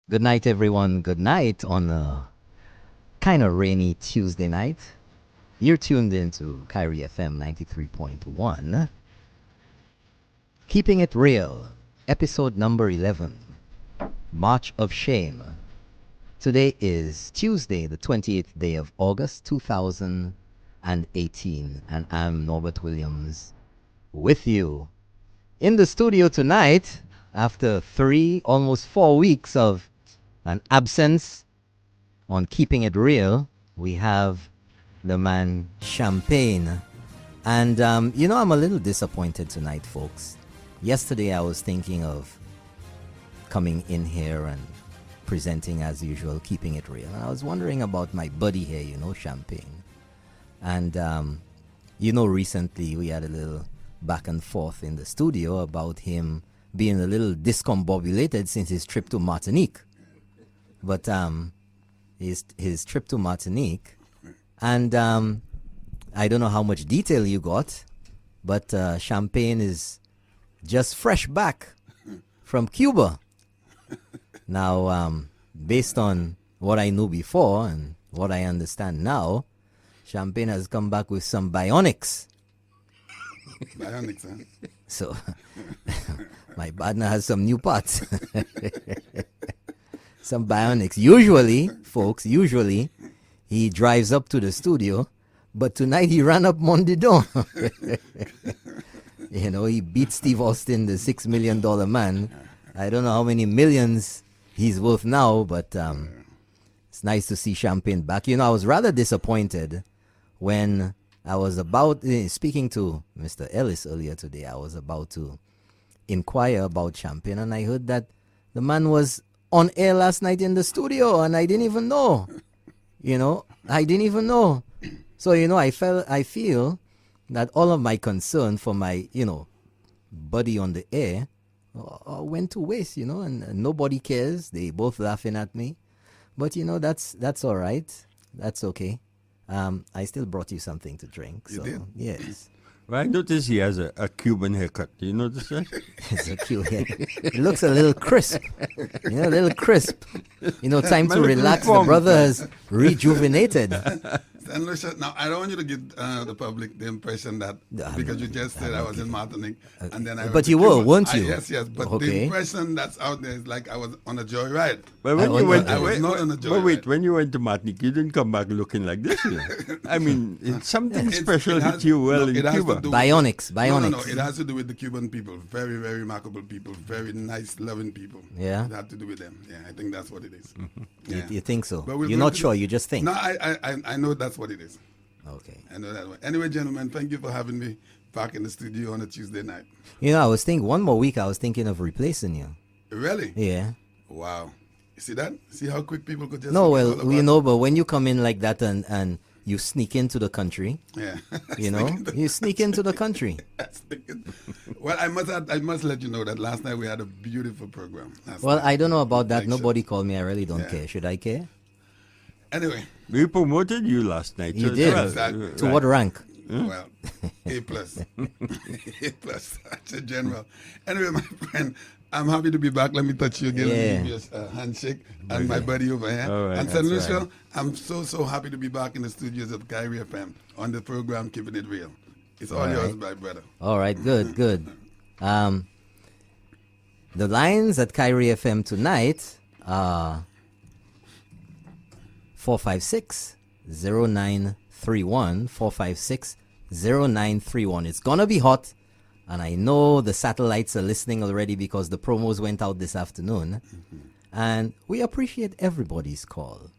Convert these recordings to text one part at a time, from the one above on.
Good night, everyone. Good night on a kind of rainy Tuesday night. You're tuned into Kyrie FM 93.1. Keeping It Real, episode number 11, March of Shame. Today is Tuesday, the 28th day of August 2018, and I'm Norbert Williams with you. In the studio tonight, after almost 4 weeks of an absence on Keeping It Real, we have the man Champagne. And, I'm a little disappointed tonight, folks. Yesterday, I was thinking of coming in here and presenting as usual, Keeping It Real. And I was wondering about my buddy here, Champagne. And, recently we had a little back and forth in the studio about him being a little discombobulated since his trip to Martinique. But his trip to Martinique, and I don't know how much detail you got, but Champagne is just fresh back from Cuba. Now, based on what I knew before and what I understand now, Champagne has come back with some bionics. Bionics, huh? So, my partner has some new parts. Some bionics. Usually, folks, he drives up to the studio, but tonight he ran up Mondidon. He beat Steve Austin, the $6 million man. I don't know how many millions he's worth now, but it's nice to see Champagne back. I was rather disappointed when I was speaking to Mr. Ellis earlier today. I was about to inquire about Champagne, and I heard that the man was on air last night in the studio, and I didn't even know. I didn't even know. So, I feel that all of my concern for my, buddy on the air went to waste, and nobody cares. They both laughing at me. But, that's all right. That's okay. I still brought you something to drink. You so, did? Yes. Well, I noticed he has a Cuban haircut. Do you notice that? It's a cute hair. It looks a little crisp. A little crisp. Time to relax. The brother has rejuvenated. And Lucia, now I don't want you to give the public the impression that because you just said I was in Martinique and then I But you were, weren't you? Yes, but the Okay. impression that's out there is like I was on a joyride. But when I you went, I was not on a but wait, joyride. when you went to Martinique, you didn't come back looking like this. I mean, it's something It's- special it hit has- you well no, in it has to Cuba. do with- Bionics. No, it has to do with the Cuban people. Very, very remarkable people. Very nice, loving people. Yeah? It had to do with them. Yeah, I think that's what it is. Yeah. You think so? But we'll You're go not to sure. the- You just think. No, I know that's what it is. Okay. I know that one. Anyway, gentlemen, thank you for having me back in the studio on a Tuesday night. I was thinking one more week. I was thinking of replacing you. Really? Yeah. Wow. You see that? See how quick people could just... No, forget all well, about- but when you come in like that and you sneak into the country, Yeah. you sneak into the country. Well, I must let you know that last night we had a beautiful program. Well, I don't know about that. Thanks, Nobody called me. I really don't Yeah. care. Should I care? Anyway, We promoted you last night. You as did. well. Exactly. To what rank? well, A plus. A plus. That's a general. Anyway, my friend, I'm happy to be back. Let me touch you again. Yeah. Let me give you a handshake. And my buddy over here. All right. And St. That's Lucia, right. I'm so happy to be back in the studios of Kyrie FM on the program Keeping It Real. It's all All yours, right. my brother. All right, good. The lines at Kyrie FM tonight are 456-0931, 456-0931. It's gonna be hot, and I know the satellites are listening already because the promos went out this afternoon. And we appreciate everybody's call.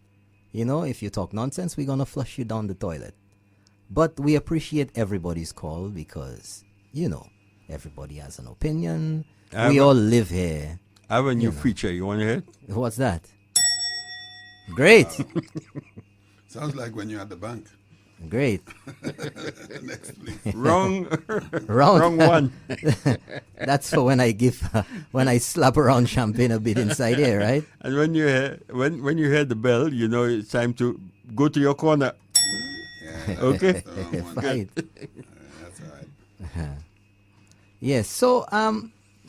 If you talk nonsense, we're gonna flush you down the toilet. But we appreciate everybody's call because, everybody has an opinion. We all live here. I have a new feature. You want to hear it? What's that? Great. Sounds like when you're at the bank. Great. Next, please. Wrong, Round. wrong one. That's for when when I slap around champagne a bit inside here, right? And when you hear when you hear the bell, you know it's time to go to your corner. Yeah, Okay. that's the wrong one. Right. That's all right. Yes. So,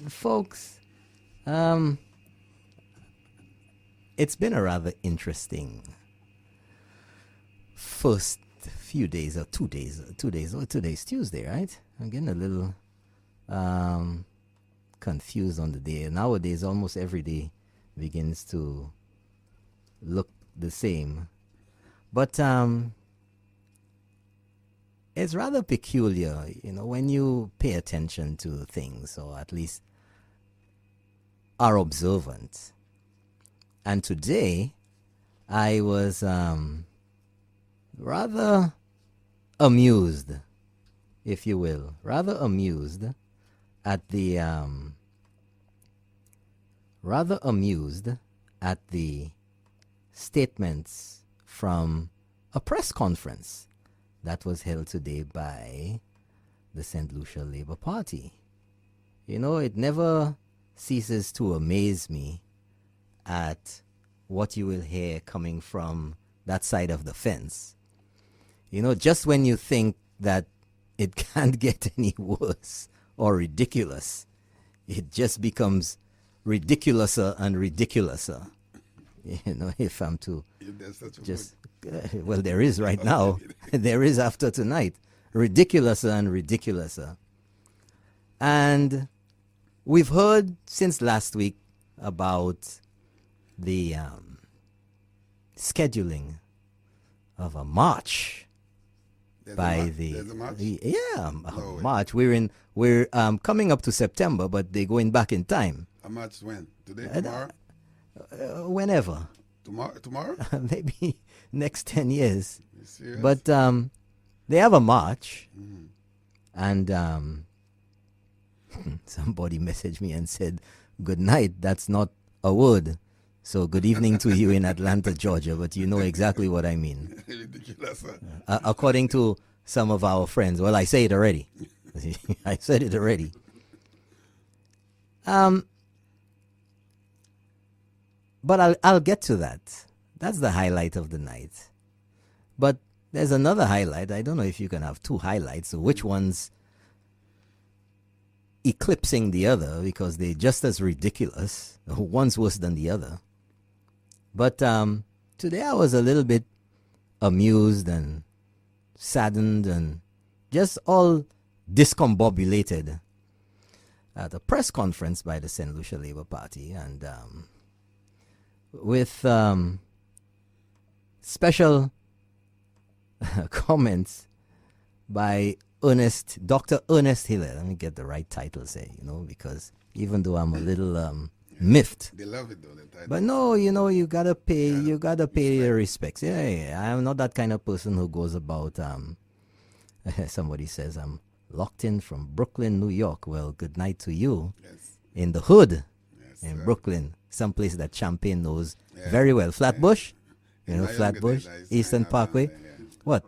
folks, it's been a rather interesting first few days, or 2 days. Oh, today's Tuesday, right? I'm getting a little confused on the day. Nowadays, almost every day begins to look the same. But it's rather peculiar, when you pay attention to things, or at least are observant. And today, I was rather amused, if you will, at the statements from a press conference that was held today by the St. Lucia Labour Party. It never ceases to amaze me at what you will hear coming from that side of the fence. Just when you think that it can't get any worse or ridiculous, it just becomes ridiculouser and ridiculouser. If I'm to just, well, there is right now, there is after tonight, ridiculouser and ridiculouser. And we've heard since last week about the scheduling of a march There's by there's a march? a march. We're coming up to September, but they're going back in time. A march when? Today? Tomorrow? Whenever. Tomorrow? Maybe next 10 years. You serious? But they have a march, and somebody messaged me and said, "Good night, that's not a word. So good evening to you in Atlanta, Georgia," but you know exactly what I mean. Ridiculous. According to some of our friends. Well, I say it already. I said it already. But I'll get to that. That's the highlight of the night. But there's another highlight. I don't know if you can have two highlights. So which one's eclipsing the other, because they're just as ridiculous. One's worse than the other. But today I was a little bit amused and saddened and just all discombobulated at a press conference by the St. Lucia Labour Party, and with special comments by Dr. Ernest Hilaire. Let me get the right titles here, because even though I'm a little miffed. They love it though, the title. But no, you gotta pay your respects. Yeah. I'm not that kind of person who goes about somebody says I'm locked in from Brooklyn, New York. Well, good night to you. Yes. In the hood, Yes, in sir. Brooklyn, someplace that Champagne knows very well. Flatbush, In my younger Flatbush, days, I used to Eastern hang out Parkway. down there, yeah. What?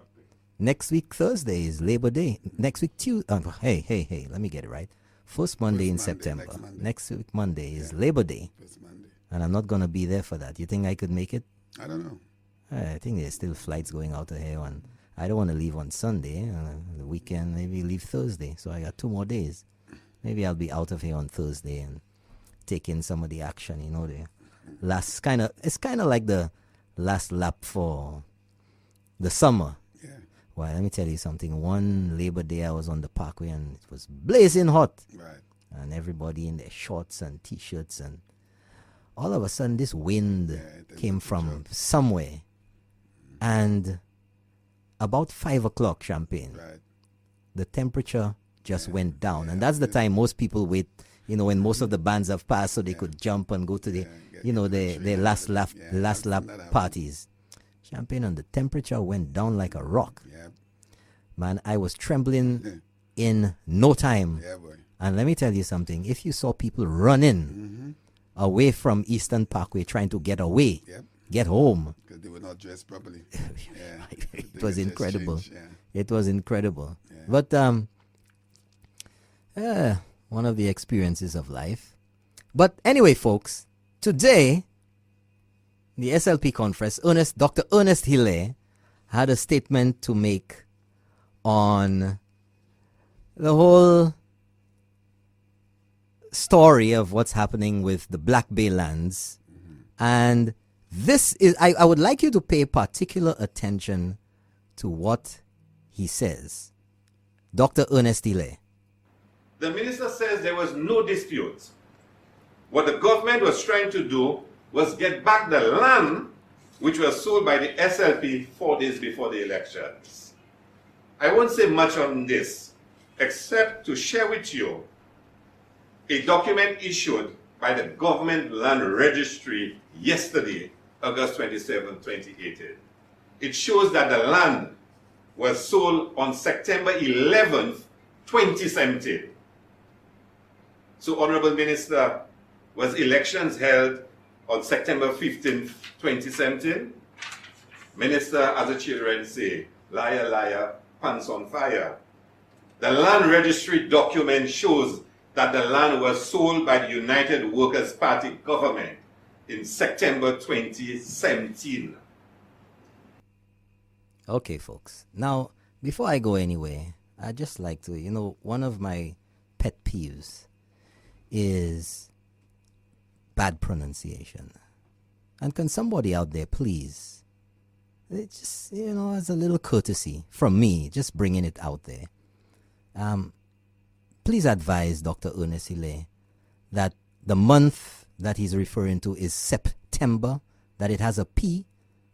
Next week Thursday is Labor Day. Next week Tuesday. Hey, let me get it right. First Monday in Monday, September. next Monday. Next week Monday is Labor Day. First Monday. And I'm not going to be there for that. You think I could make it? I don't know. I think there's still flights going out of here. And I don't want to leave on Sunday. The weekend, maybe leave Thursday. So I got 2 more days. Maybe I'll be out of here on Thursday and take in some of the action. It's kind of like the last lap for the summer. Yeah. Well, let me tell you something. One Labor Day I was on the Parkway and it was blazing hot. Right. And everybody in their shorts and T-shirts, and all of a sudden this wind it came took the from job. somewhere, and about 5 o'clock, Champagne, Right. the temperature just went down, and that's the time most people wait, when most of the bands have passed, so they could jump and go to the their last lap parties. Champagne, and the temperature went down like a rock. Yeah. Man, I was trembling in no time. Yeah, boy. And let me tell you something. If you saw people running away from Eastern Parkway trying to get away, Yep. get home, Because they were not dressed properly. Yeah. it was incredible. Change, yeah. It was incredible. Yeah. But one of the experiences of life. But anyway, folks, today, the SLP conference, Dr. Ernest Hilaire had a statement to make on the whole story of what's happening with the Black Bay lands and This is, I would like you to pay particular attention to what he says. Dr. Ernest Hilaire. The minister says there was no dispute. What the government was trying to do was get back the land which was sold by the SLP 4 days before the elections. I won't say much on this, except to share with you a document issued by the Government Land Registry yesterday, August 27, 2018. It shows that the land was sold on September 11th, 2017. So, Honorable Minister, was elections held on September 15th, 2017? Minister, as the children say, liar, liar, pants on fire. The land registry document shows that the land was sold by the United Workers' Party government in September 2017. Okay, folks. Now, before I go anywhere, I'd just like to, one of my pet peeves is bad pronunciation. And can somebody out there please, it's just, as a little courtesy from me, just bringing it out there. Please advise Dr. Ernest Hilaire that the month that he's referring to is September, that it has a P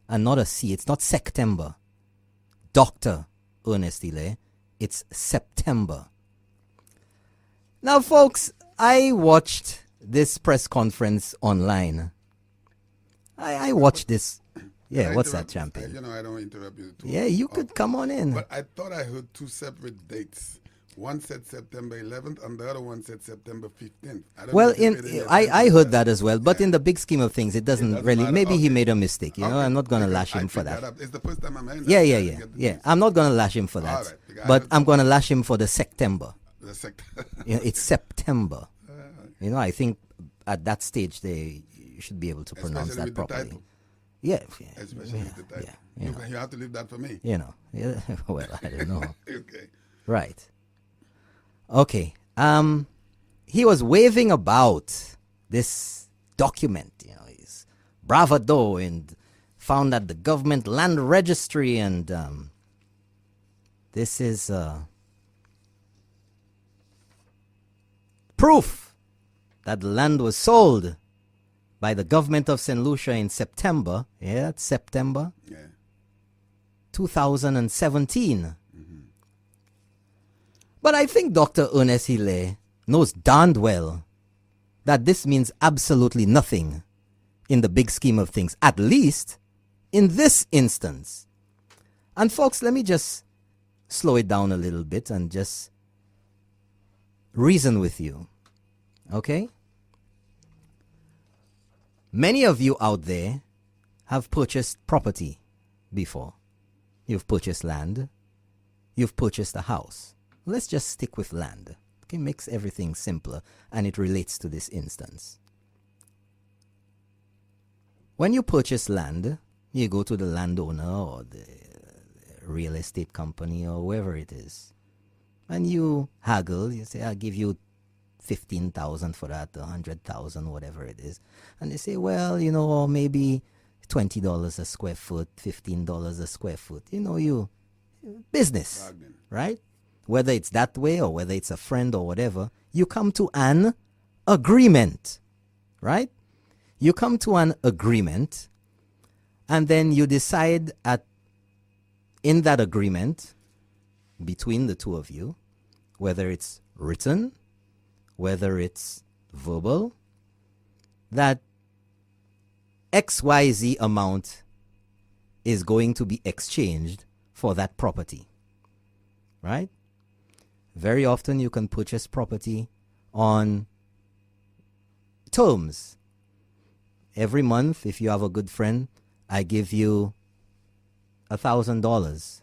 and not a C. It's not September. Dr. Ernest Hilaire, it's September. Now, folks, I watched this press conference online. I watched this. Yeah, what's that, champion? I don't interrupt you. Yeah, you could come on in. But I thought I heard two separate dates. One said September 11th, and the other one said September 15th. I heard that as well. But in the big scheme of things, it doesn't really. Matter. Maybe he made a mistake. I'm not going to lash him for that. It's the first time I'm hearing that. Yeah. I'm not going to lash him for that. Right, but I'm going to lash him for the September. It's September. I think at that stage they should be able to pronounce that properly. Yeah. Especially with the title. You have to leave that for me. Well, I don't know. Okay. Right. Okay. He was waving about this document. He's bravado and found at the government land registry, and this is proof that the land was sold by the government of St. Lucia in September. Yeah, that's September. Yeah. 2017. But I think Dr. Ernest Hilaire knows darned well that this means absolutely nothing in the big scheme of things, at least in this instance. And folks, let me just slow it down a little bit and just reason with you. Okay? Many of you out there have purchased property before. You've purchased land. You've purchased a house. Let's just stick with land. Okay, makes everything simpler, and it relates to this instance. When you purchase land, you go to the landowner or the real estate company or whoever it is, and you haggle. You say, "I'll give you 15,000 for that, 100,000, whatever it is," and they say, "Well, or maybe $20 a square foot, $15 a square foot." You business, right? Whether it's that way or whether it's a friend or whatever, you come to an agreement, right? You come to an agreement, and then you decide in that agreement between the two of you, whether it's written, whether it's verbal, that XYZ amount is going to be exchanged for that property, right? Very often you can purchase property on terms. Every month, if you have a good friend, I give you $1,000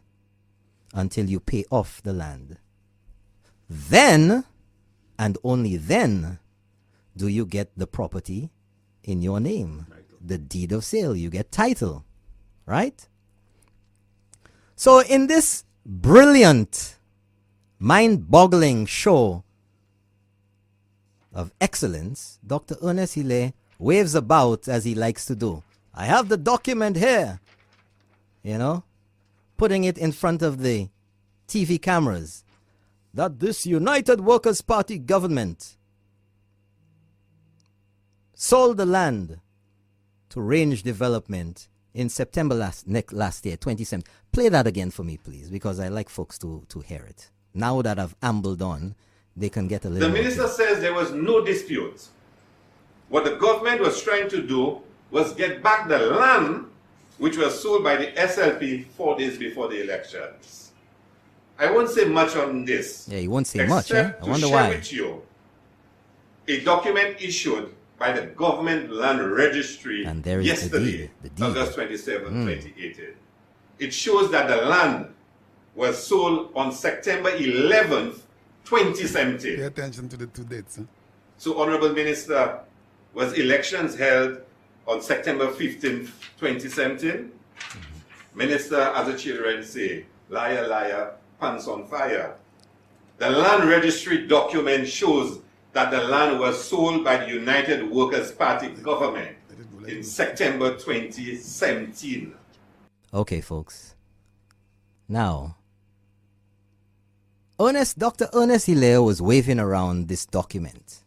until you pay off the land. Then, and only then, do you get the property in your name. The deed of sale, you get title, right? So in this brilliant, mind-boggling show of excellence, Dr. Ernest Hilaire waves about, as he likes to do, I have the document here, you know, putting it in front of the TV cameras, that this United Workers' Party government sold the land to Range Development in September last year, 2017. Play that again for me, please, because I like folks to hear it. Now that I've ambled on, they can get a little The more minister says there was no dispute. What the government was trying to do was get back the land which was sold by the SLP 4 days before the elections. I won't say much on this. Yeah, you won't say much, eh? I wonder to why. share with you a document issued by the Government Land Registry And there is yesterday, the deed. August 27, 2018. It shows that the land was sold on September 11th, 2017. Pay attention to the two dates. Huh? So, Honorable Minister, was elections held on September 15th, 2017? Minister, as the children say, liar, liar, pants on fire. The land registry document shows that the land was sold by the United Workers' Party government in September 2017. Okay, folks. Now, Dr. Ernest Hilaire was waving around this document.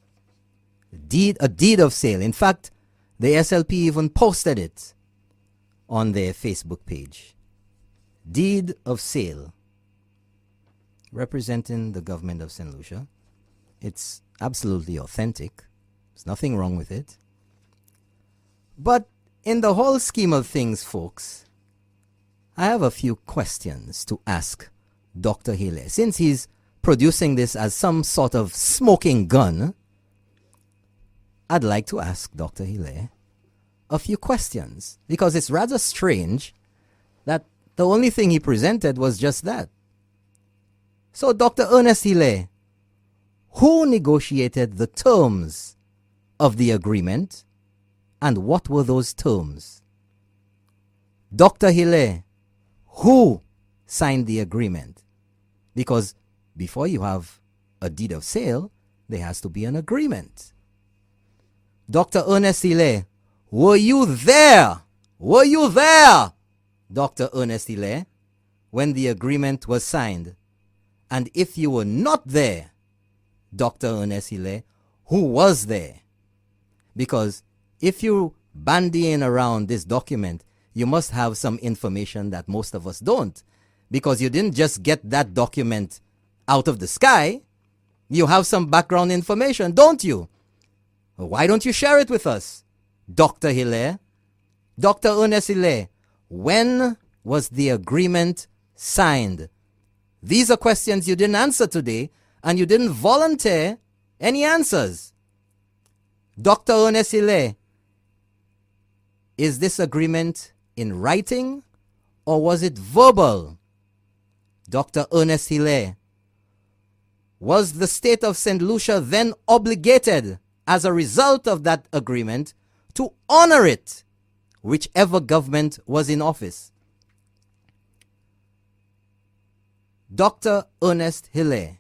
A deed of sale. In fact, the SLP even posted it on their Facebook page. Deed of sale representing the government of St. Lucia. It's absolutely authentic. There's nothing wrong with it. But in the whole scheme of things, folks, I have a few questions to ask Dr. Hilaire. Since he's producing this as some sort of smoking gun, I'd like to ask Dr. Hilaire a few questions, because it's rather strange that the only thing he presented was just that. So, Dr. Ernest Hilaire, who negotiated the terms of the agreement, and what were those terms? Dr. Hilaire, who signed the agreement? Because before you have a deed of sale, there has to be an agreement. Dr. Ernest Hilaire, were you there? Were you there, Dr. Ernest Hilaire, when the agreement was signed? And if you were not there, Dr. Ernest Hilaire, who was there? Because if you bandying around this document, you must have some information that most of us don't. Because you didn't just get that document out of the sky. You have some background information, don't you? Why don't you share it with us, Dr. Hilaire? Dr. Ernest Hilaire, when was the agreement signed? These are questions you didn't answer today, and you didn't volunteer any answers. Dr. Ernest Hilaire, is this agreement in writing or was it verbal? Dr. Ernest Hilaire, was the state of St. Lucia then obligated as a result of that agreement to honor it, whichever government was in office? Dr. Ernest Hilaire,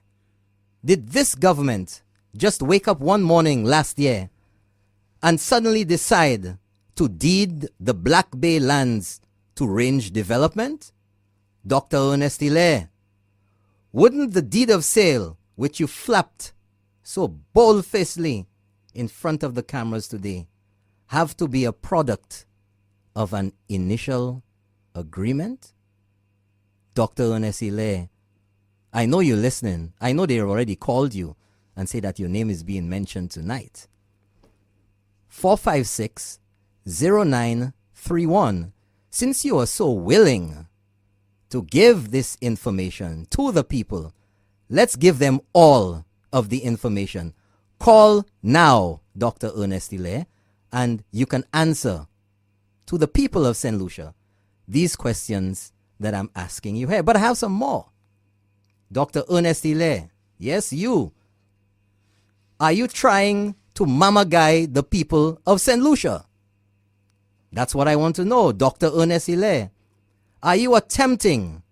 did this government just wake up one morning last year and suddenly decide to deed the Black Bay lands to Range Development? Dr. Ernest Hilaire, wouldn't the deed of sale, which you flapped so bold-facedly in front of the cameras today, have to be a product of an initial agreement? Dr. Ernest Hilaire, I know you're listening. I know they already called you and say that your name is being mentioned tonight. 456-0931. Since you are so willing to give this information to the people, let's give them all of the information. Call now, Dr. Ernest Hilaire, and you can answer to the people of St. Lucia these questions that I'm asking you here. But I have some more. Dr. Ernest Hilaire, yes, you. Are you trying to mama guy the people of St. Lucia? That's what I want to know, Dr. Ernest Hilaire. Are you attempting,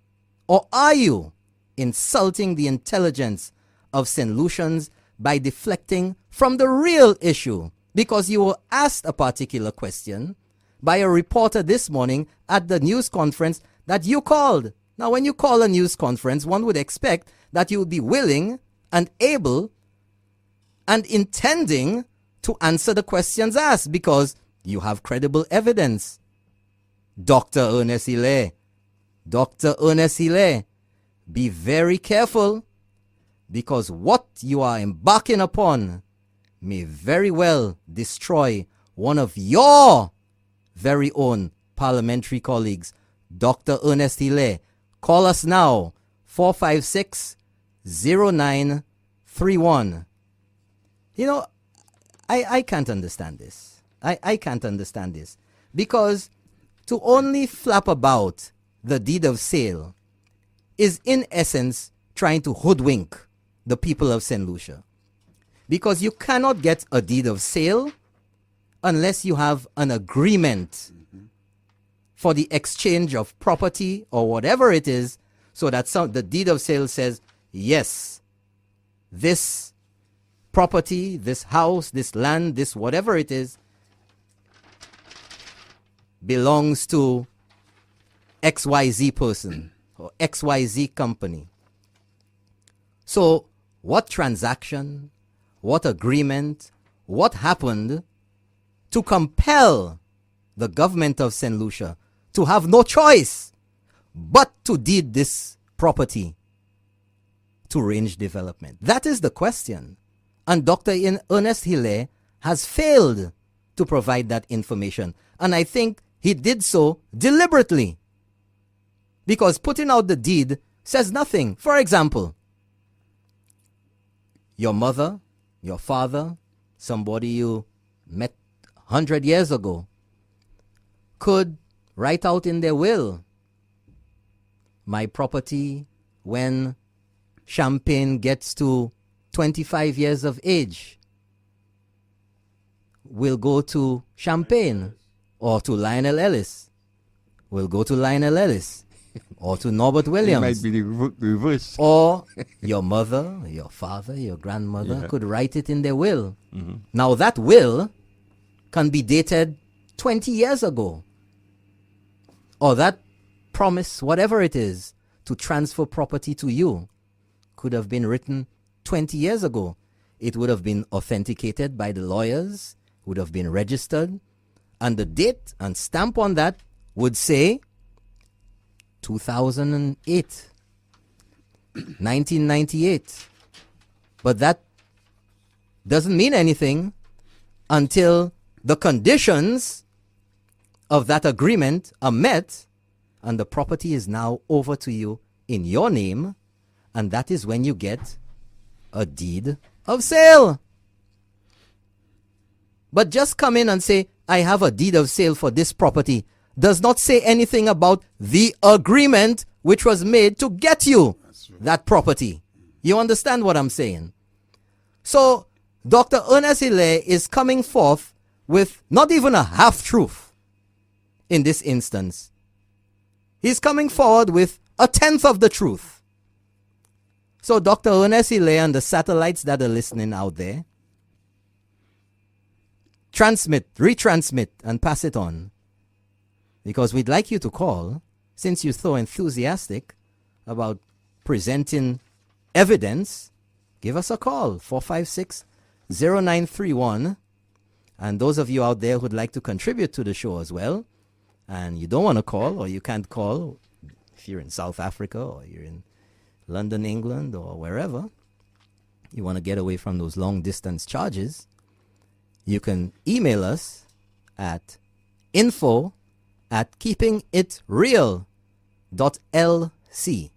or are you insulting the intelligence of St. Lucians by deflecting from the real issue? Because you were asked a particular question by a reporter this morning at the news conference that you called. Now, when you call a news conference, one would expect that you would be willing and able and intending to answer the questions asked because you have credible evidence. Dr. Ernest Hilaire, Dr. Ernest Hilaire, be very careful because what you are embarking upon may very well destroy one of your very own parliamentary colleagues, Dr. Ernest Hilaire. Call us now, 456-0931. You know, I can't understand this. I can't understand this. Because to only flap about the deed of sale is in essence trying to hoodwink the people of St. Lucia. Because you cannot get a deed of sale unless you have an agreement for the exchange of property or whatever it is, so that the deed of sale says, yes, this property, this house, this land, this whatever it is, belongs to XYZ person or XYZ company. So what transaction, what agreement, what happened to compel the government of St. Lucia to have no choice but to deed this property to range development? That is the question. And Dr. Ernest Hilaire has failed to provide that information. And I think he did so deliberately. Because putting out the deed says nothing. For example, your mother, your father, somebody you met 100 years ago, could write out in their will, my property when Champagne gets to 25 years of age will go to Champagne, or to Lionel Ellis. Will go to Lionel Ellis, or to Norbert Williams. It might be the reverse. Or your mother, your father, your grandmother could write it in their will. Now that will can be dated 20 years ago. Or that promise, whatever it is, to transfer property to you could have been written 20 years ago. It would have been authenticated by the lawyers, would have been registered, and the date and stamp on that would say 2008, 1998. But that doesn't mean anything until the conditions of that agreement are met and the property is now over to you in your name, and that is when you get a deed of sale. But just come in and say, I have a deed of sale for this property, does not say anything about the agreement which was made to get you that property. You understand what I'm saying? So Dr. Ernest Hilaire is coming forth with not even a half-truth in this instance. He's coming forward with a tenth of the truth. So Dr. Ernest Hilaire and the satellites that are listening out there, transmit, retransmit, and pass it on. Because we'd like you to call, since you're so enthusiastic about presenting evidence. Give us a call, 456-0931. And those of you out there who'd like to contribute to the show as well, and you don't want to call, or you can't call, if you're in South Africa or you're in London, England, or wherever, you want to get away from those long distance charges, you can email us at info@keepingitreal.lc.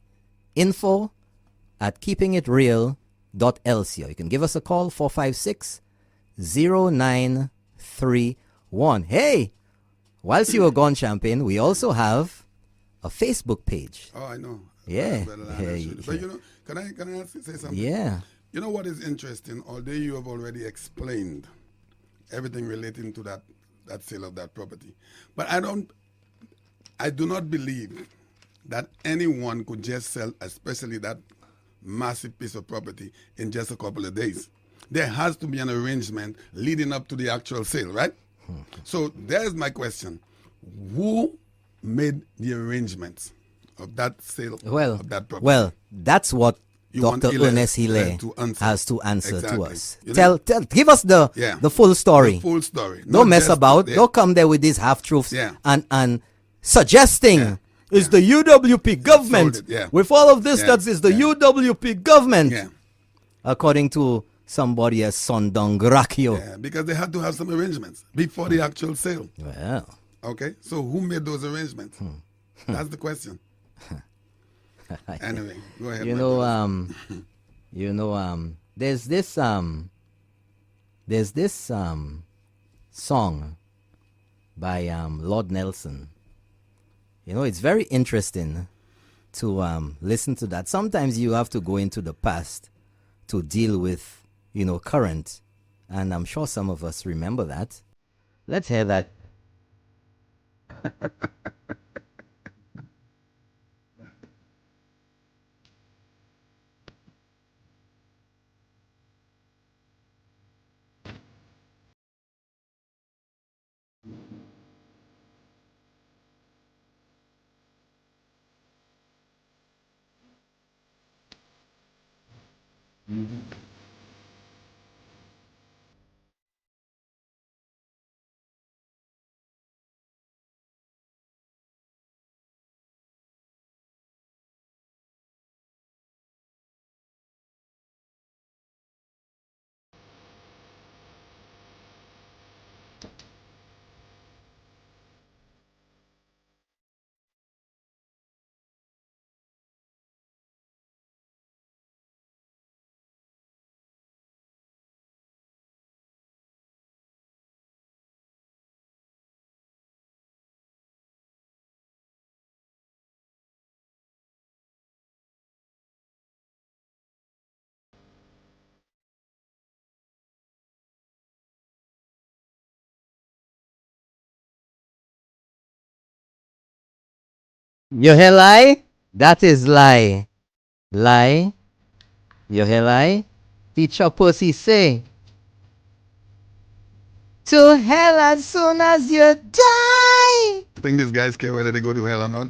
info@keepingitreal.lc. Or you can give us a call, 456-0931. Hey, whilst you were gone, Champagne, we also have a Facebook page. Oh, I know. Yeah. But you know, can I say something? Yeah. You know what is interesting? Although you have already explained everything relating to that sale of that property, but I do not believe that anyone could just sell, especially that massive piece of property, in just a couple of days. There has to be an arrangement leading up to the actual sale, right? So there's my question. who made the arrangements of that sale Well, of that property? well, that's what You want Dr. Hilaire Ernest Hilaire to answer. has to answer to Exactly. us. You know? Give us the full story. The full story. Don't Not mess just- about. yeah. Don't come there with these half truths Yeah. and suggesting it's the UWP government. Sold it, yeah. With all of this, Yeah, that is the yeah. UWP government. Yeah. According to somebody as Sondong Grakio. Yeah, because they had to have some arrangements before the actual sale. Well, Okay, so who made those arrangements? Hmm. That's the question. Anyway, go ahead. you my know, brother. there's this song by Lord Nelson. You know, it's very interesting to listen to that. Sometimes you have to go into the past to deal with, current, and I'm sure some of us remember that. Let's hear that. You hear lie? That is lie. Lie. You hear lie? Teacher Percy say, to hell as soon as you die. Think these guys care whether they go to hell or not?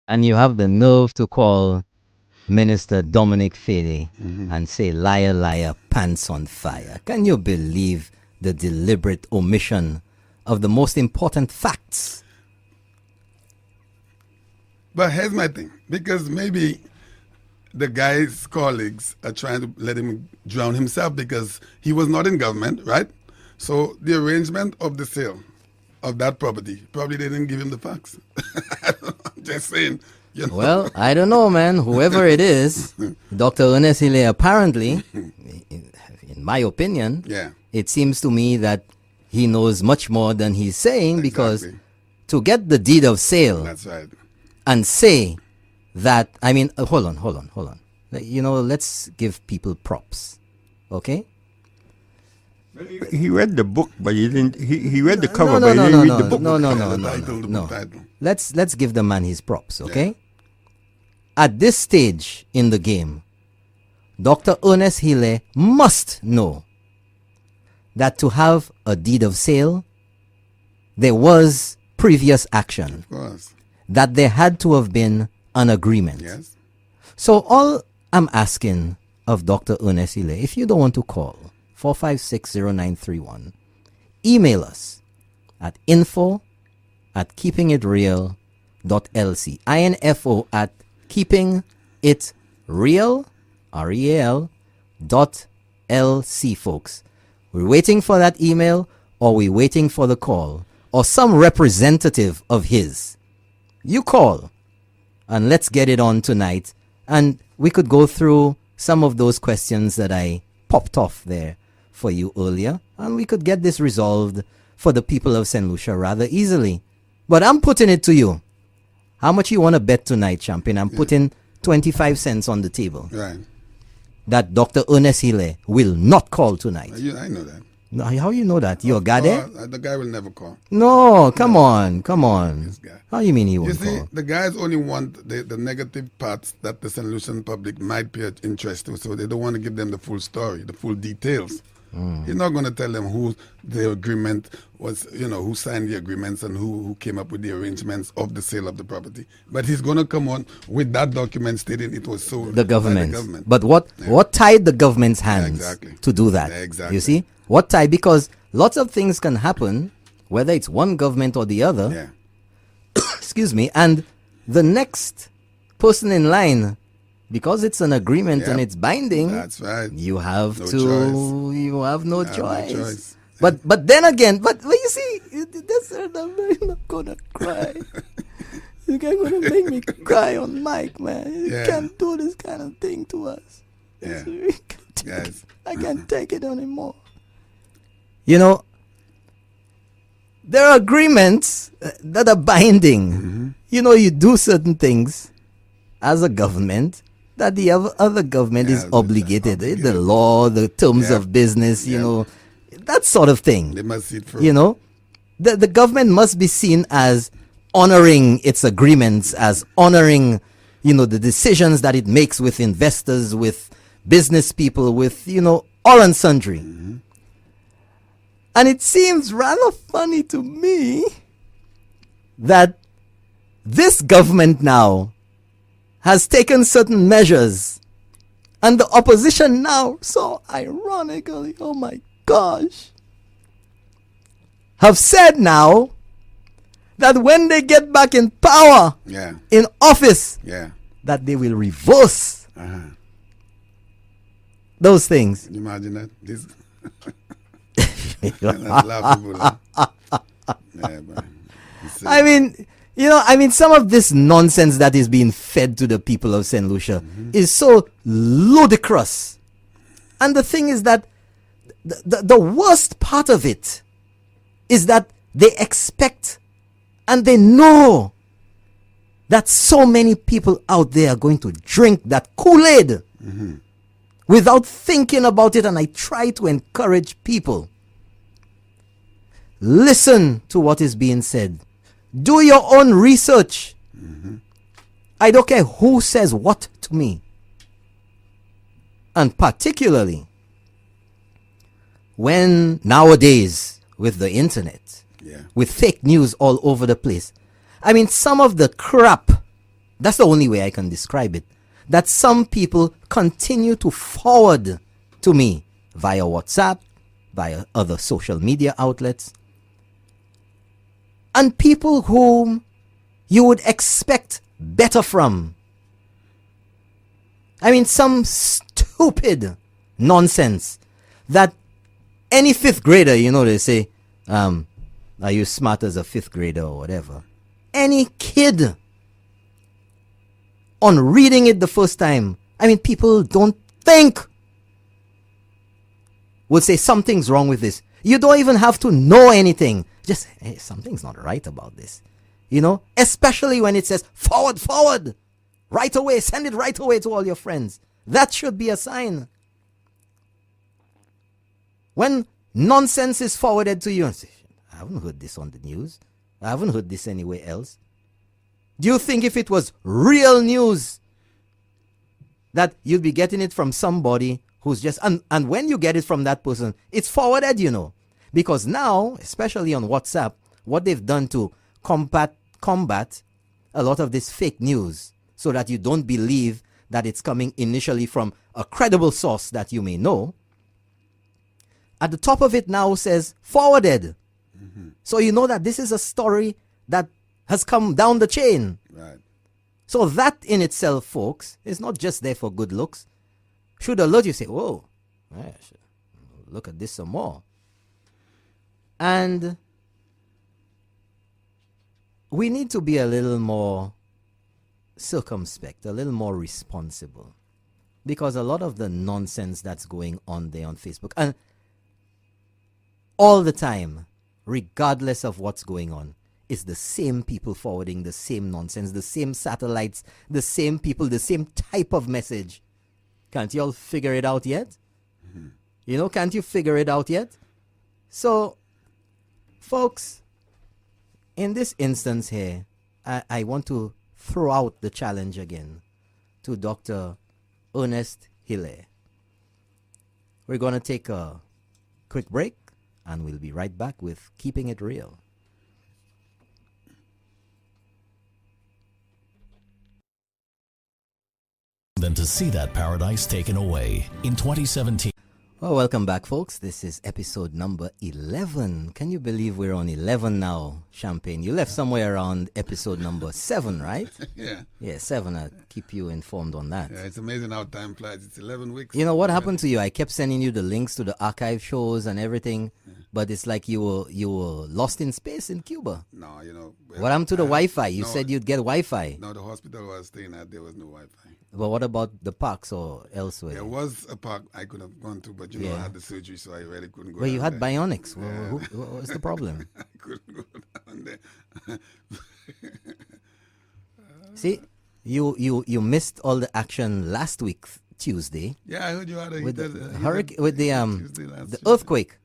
And you have the nerve to call Minister Dominic Fedee and say, liar, liar, pants on fire. Can you believe the deliberate omission of the most important facts? But here's my thing, because maybe the guy's colleagues are trying to let him drown himself because he was not in government, right? So the arrangement of the sale of that property, probably they didn't give him the facts. I'm just saying. You know? Well, I don't know, man. Whoever it is, Dr. Ernest Hilaire, apparently, in my opinion, Yeah. it seems to me that he knows much more than he's saying, because Exactly. to get the deed of sale That's right. and say that, I mean, hold on. Let's give people props, okay? He read the book, but he didn't. He read the cover, No, but no, he no, didn't no, read the book. no, no, The no, title, the no. book title. Let's give the man his props, okay? At this stage in the game, Dr. Ernest Hilaire must know that to have a deed of sale, there was previous action, Of course. that there had to have been an agreement. Yes. So all I'm asking of Dr. Ernest Hilaire, if you don't want to call 4560931, email us at info@keepingitreal.lc, info at keepingitreal, REAL, .lc, folks. We're waiting for that email, or we're waiting for the call, or some representative of his. You call, and let's get it on tonight, and we could go through some of those questions that I popped off there for you earlier, and we could get this resolved for the people of St. Lucia rather easily. But I'm putting it to you. How much you want to bet tonight, champion? I'm putting 25 cents on the table. Right. That Dr. Ernest Hilaire will not call tonight. I know that. No, how you know that? You're a guy there? The guy will never call. No, come on. This guy. How you mean he You won't see, call? the guys only want the negative parts that the St. Lucian public might pay interest to, so they don't want to give them the full story, the full details. He's not going to tell them who the agreement was, who signed the agreements and who came up with the arrangements of the sale of the property. But he's going to come on with that document stating it was sold The by government. the government. But what tied the government's hands exactly. to do that? Exactly. You see? What tied? Because lots of things can happen, whether it's one government or the other. Yeah. Excuse me. And the next person in line, because it's an agreement and it's binding, That's right. you have No to. choice. You have no You have no choice. choice. But then again, but you see, I'm not gonna cry. You can't gonna make me cry on mic, man. You Yeah. can't do this kind of thing to us. Yeah. Guys. I can't take it anymore. There are agreements that are binding. You do certain things as a government that the other government is obligated. The law, the terms of business, that sort of thing. They must see it through. The government must be seen as honoring its agreements, as honoring, the decisions that it makes with investors, with business people, with, all and sundry. And it seems rather funny to me that this government now has taken certain measures, and the opposition now, so ironically, oh my gosh, have said now that when they get back in power, in office, that they will reverse those things. Can you imagine that? This that's laughable. Yeah, man. Some of this nonsense that is being fed to the people of St. Lucia is so ludicrous. And the thing is that the worst part of it is that they expect and they know that so many people out there are going to drink that Kool-Aid without thinking about it. And I try to encourage people. Listen to what is being said. Do your own research. I don't care who says what to me. And particularly when nowadays with the internet, with fake news all over the place. Some of the crap, that's the only way I can describe it, that some people continue to forward to me via WhatsApp, via other social media outlets. And people whom you would expect better from. Some stupid nonsense that any fifth grader, they say, are you smart as a fifth grader or whatever? Any kid on reading it the first time, people don't think, would say something's wrong with this. You don't even have to know anything. Just, hey, something's not right about this. Especially when it says forward, right away, send it right away to all your friends. That should be a sign. When nonsense is forwarded to you and say, I haven't heard this on the news. I haven't heard this anywhere else. Do you think if it was real news that you'd be getting it from somebody who's just, and when you get it from that person, it's forwarded, Because now, especially on WhatsApp, what they've done to combat a lot of this fake news so that you don't believe that it's coming initially from a credible source that you may know. At the top of it now says forwarded. So you know that this is a story that has come down the chain. Right. So that in itself, folks, is not just there for good looks. Should alert you say, whoa, look at this some more. And we need to be a little more circumspect, a little more responsible. because a lot of the nonsense that's going on there on Facebook, and all the time, regardless of what's going on, it's the same people forwarding the same nonsense, the same satellites, the same people, the same type of message. Can't you all figure it out yet? You know, can't you figure it out yet? So, folks, in this instance here, I want to throw out the challenge again to Dr. Ernest Hilaire. We're going to take a quick break, and we'll be right back with Keeping It Real. Than to see that paradise taken away in 2017. Well, welcome back, folks. This is episode number 11. Can you believe we're on 11 now, Champagne? You left somewhere around episode number 7, right? Yeah. Yeah, 7. I'll keep you informed on that. Yeah, it's amazing how time flies. It's 11 weeks. You know what happened to you? I kept sending you the links to the archive shows and everything, but it's like you were lost in space in Cuba. No, you know. What happened to the Wi-Fi? You said you'd get Wi-Fi. No, the hospital I was staying at, there was no Wi-Fi. But what about the parks or elsewhere? There was a park I could have gone to, but you know, I had the surgery, so I really couldn't go. Well, you down had there. bionics. What was the problem? I couldn't go down there. See, you missed all the action last week, Tuesday, Yeah, I heard you had a with the heated hurricane, with the Tuesday last the Tuesday. earthquake.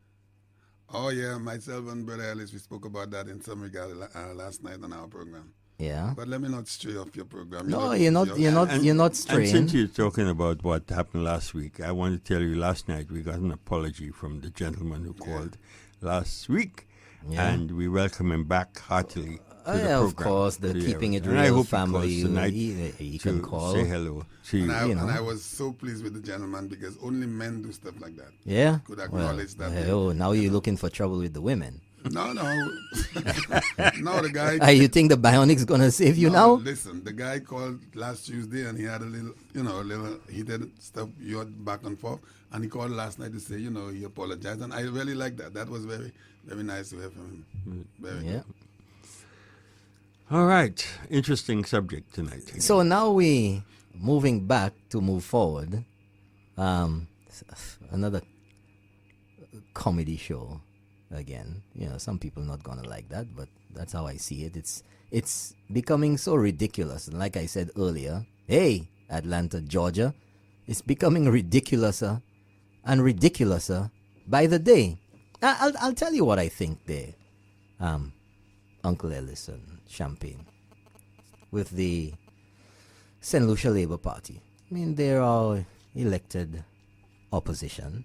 Oh yeah, myself and Brother Ellis, we spoke about that in some regard last night on our program. Yeah. But let me not stray off your program. No, You know, you're not And straying. since you're talking about what happened last week, I want to tell you last night we got an apology from the gentleman who called last week. Yeah. And we welcome him back heartily. To the Yeah, of program. course, the Yeah, Keeping It and I Real hope he family. calls tonight He to can call. say hello. See, And you know. I was so pleased with the gentleman because only men do stuff like that. Yeah. Could acknowledge that. Oh, now you're looking for trouble with the women. No, no. No, the guy. You think the bionic's gonna save you No, now? Listen, the guy called last Tuesday and he had a little heated stuff, you had back and forth. And he called last night to say, he apologized. And I really like that. That was very, very nice to hear from him. Very Yeah. good. all right. Interesting subject tonight. again. So now we moving back to move forward. Another comedy show again. Some people not gonna like that, but that's how I see it. It's becoming so ridiculous. And like I said earlier, hey, Atlanta, Georgia, it's becoming ridiculouser and ridiculouser by the day. I'll tell you what I think there, Uncle Ellis and Champagne, with the St. Lucia Labour Party. I mean, they're all elected opposition,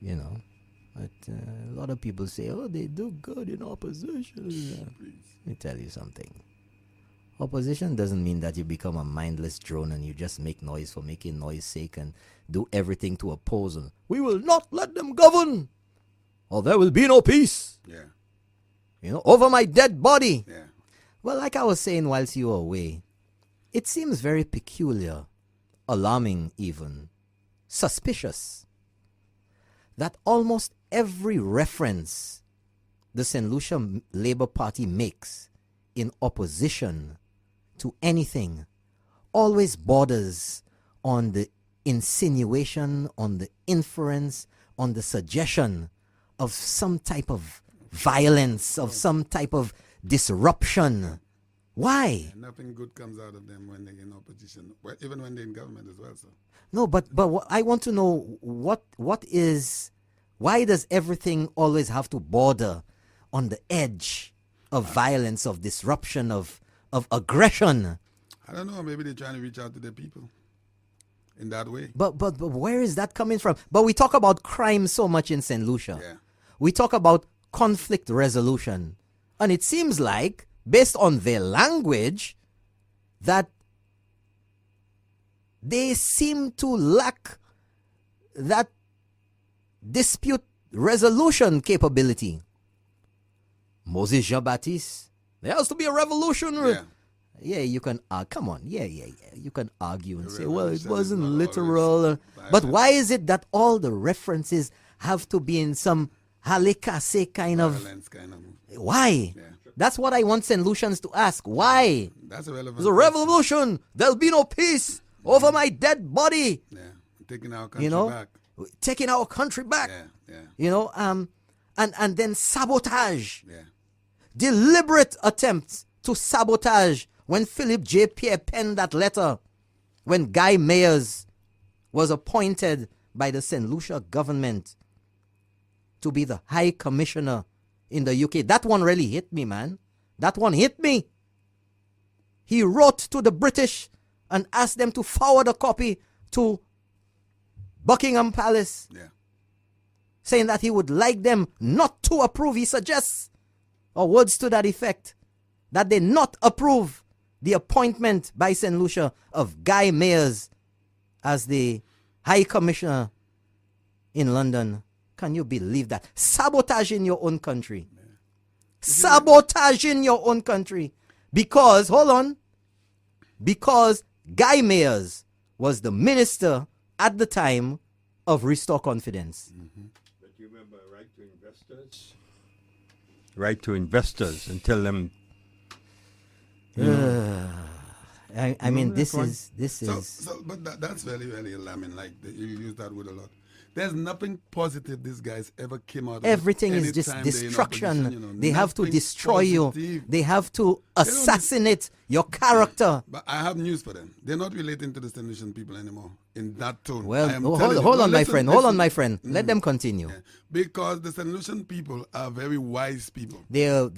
but a lot of people say, oh, they do good in opposition. Let me tell you something. Opposition doesn't mean that you become a mindless drone and you just make noise for making noise sake and do everything to oppose them. We will not let them govern, or there will be no peace. Yeah. Over my dead body. Yeah. Well, like I was saying whilst you were away, it seems very peculiar, alarming even, suspicious, that almost every reference the St. Lucia Labour Party makes in opposition to anything always borders on the insinuation, on the inference, on the suggestion of some type of violence, of some type of disruption. Why? And nothing good comes out of them when they're in opposition, well, even when they're in government as well. So No, but I want to know why does everything always have to border on the edge of violence, of disruption, of aggression? I don't know. Maybe they're trying to reach out to their people in that way. But where is that coming from? But we talk about crime so much in St. Lucia. Yeah. We talk about conflict resolution. And it seems like, based on their language, that they seem to lack that dispute resolution capability. Moses Jean-Baptiste, there has to be a revolution. Yeah. You can come on. Yeah. You can argue and The say, well, it revolution is wasn't not literal. always But violent. why is it that all the references have to be in some halikase kind of... Violence kind of. Why? Yeah. That's what I want St. Lucians to ask. Why? That's a relevant. There's a revolution. There'll be no peace over my dead body. Yeah. taking our country you know, back. taking our country back. Yeah. You know, and then sabotage, Yeah. deliberate attempts to sabotage. When Philip J Pierre penned that letter, when Guy Mayers was appointed by the St. Lucia government to be the High Commissioner in the UK, that one really hit me, man. That one hit me. He wrote to the British and asked them to forward a copy to Buckingham Palace, Yeah. saying that he would like them not to approve. He suggests, or words to that effect, that they not approve the appointment by St. Lucia of Guy Mayers as the High Commissioner in London. Can you believe that? Sabotage in your own country. Yeah. Sabotage in your own country. Because, hold on, because Guy Mayers was the minister at the time of Restore Confidence. Mm-hmm. But you remember right to investors? Right to investors and tell them. I mean, this is. But that's very, very alarming. Like you use that word a lot. There's nothing positive this guy's ever came out of. Everything is just destruction. They have to destroy you. They have to assassinate your character. But I have news for them. They're not relating to the St. Lucian people anymore in that tone. Well, hold on, my friend. Hold on, my friend. Let them continue. Yeah. Because the St. Lucian people are very wise people. Their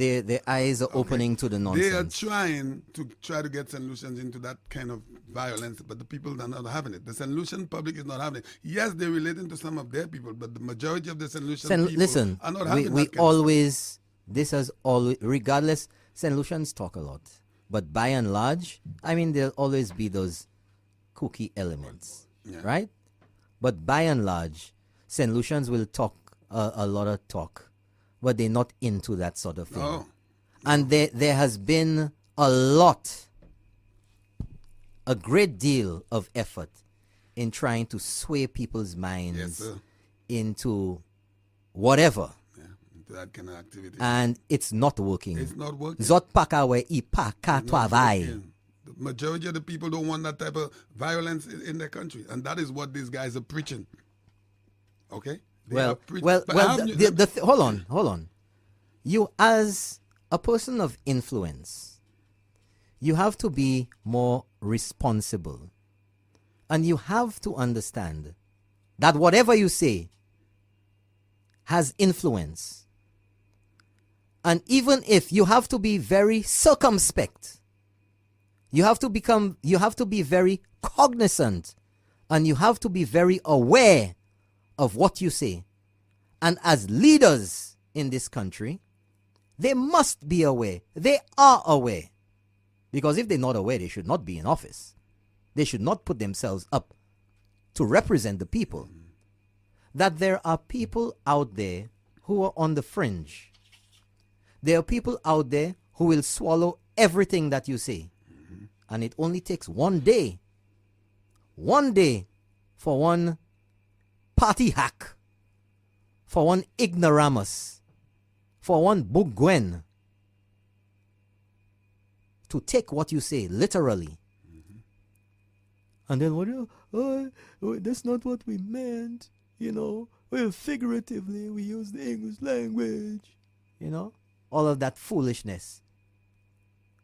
eyes are opening to the nonsense. They are trying to get St. Lucians into that kind of violence, but the people are not having it. The St. Lucian public is not having it. Yes, they're relating to some of their people, but the majority of the St. Lucian people are not having it. We always, this has always, regardless, St. Lucians talk a lot. But by and large, I mean, there'll always be those kooky elements, right? But by and large, St. Lucians will talk a lot of talk, but they're not into that sort of thing. No. And there has been a great deal of effort in trying to sway people's minds into whatever. That kind of activity. And it's not working. It's not working. Zot pakawe ipaka twavai. The majority of the people don't want that type of violence in their country. And that is what these guys are preaching. Okay? Hold on. You, as a person of influence, you have to be more responsible. And you have to understand that whatever you say has influence. And even if you have to be very circumspect, you have to be very cognizant, and you have to be very aware of what you say. And as leaders in this country, they must be aware. They are aware. Because if they're not aware, they should not be in office. They should not put themselves up to represent the people. That there are people out there who are on the fringe. There are people out there who will swallow everything that you say. And it only takes one day for one party hack, for one ignoramus, for one bugwen to take what you say literally. And then that's not what we meant, Well, figuratively, we use the English language, all of that foolishness.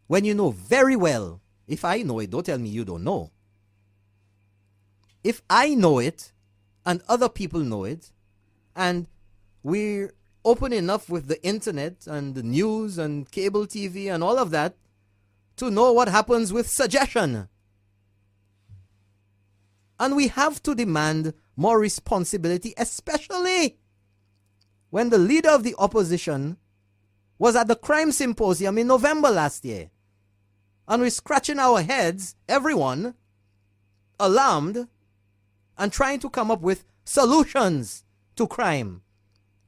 When you know very well, if I know it, don't tell me you don't know. If I know it, and other people know it, and we're open enough with the internet and the news and cable TV and all of that to know what happens with suggestion. And we have to demand more responsibility, especially when the leader of the opposition was at the crime symposium in November last year. And we're scratching our heads, everyone, alarmed, and trying to come up with solutions to crime.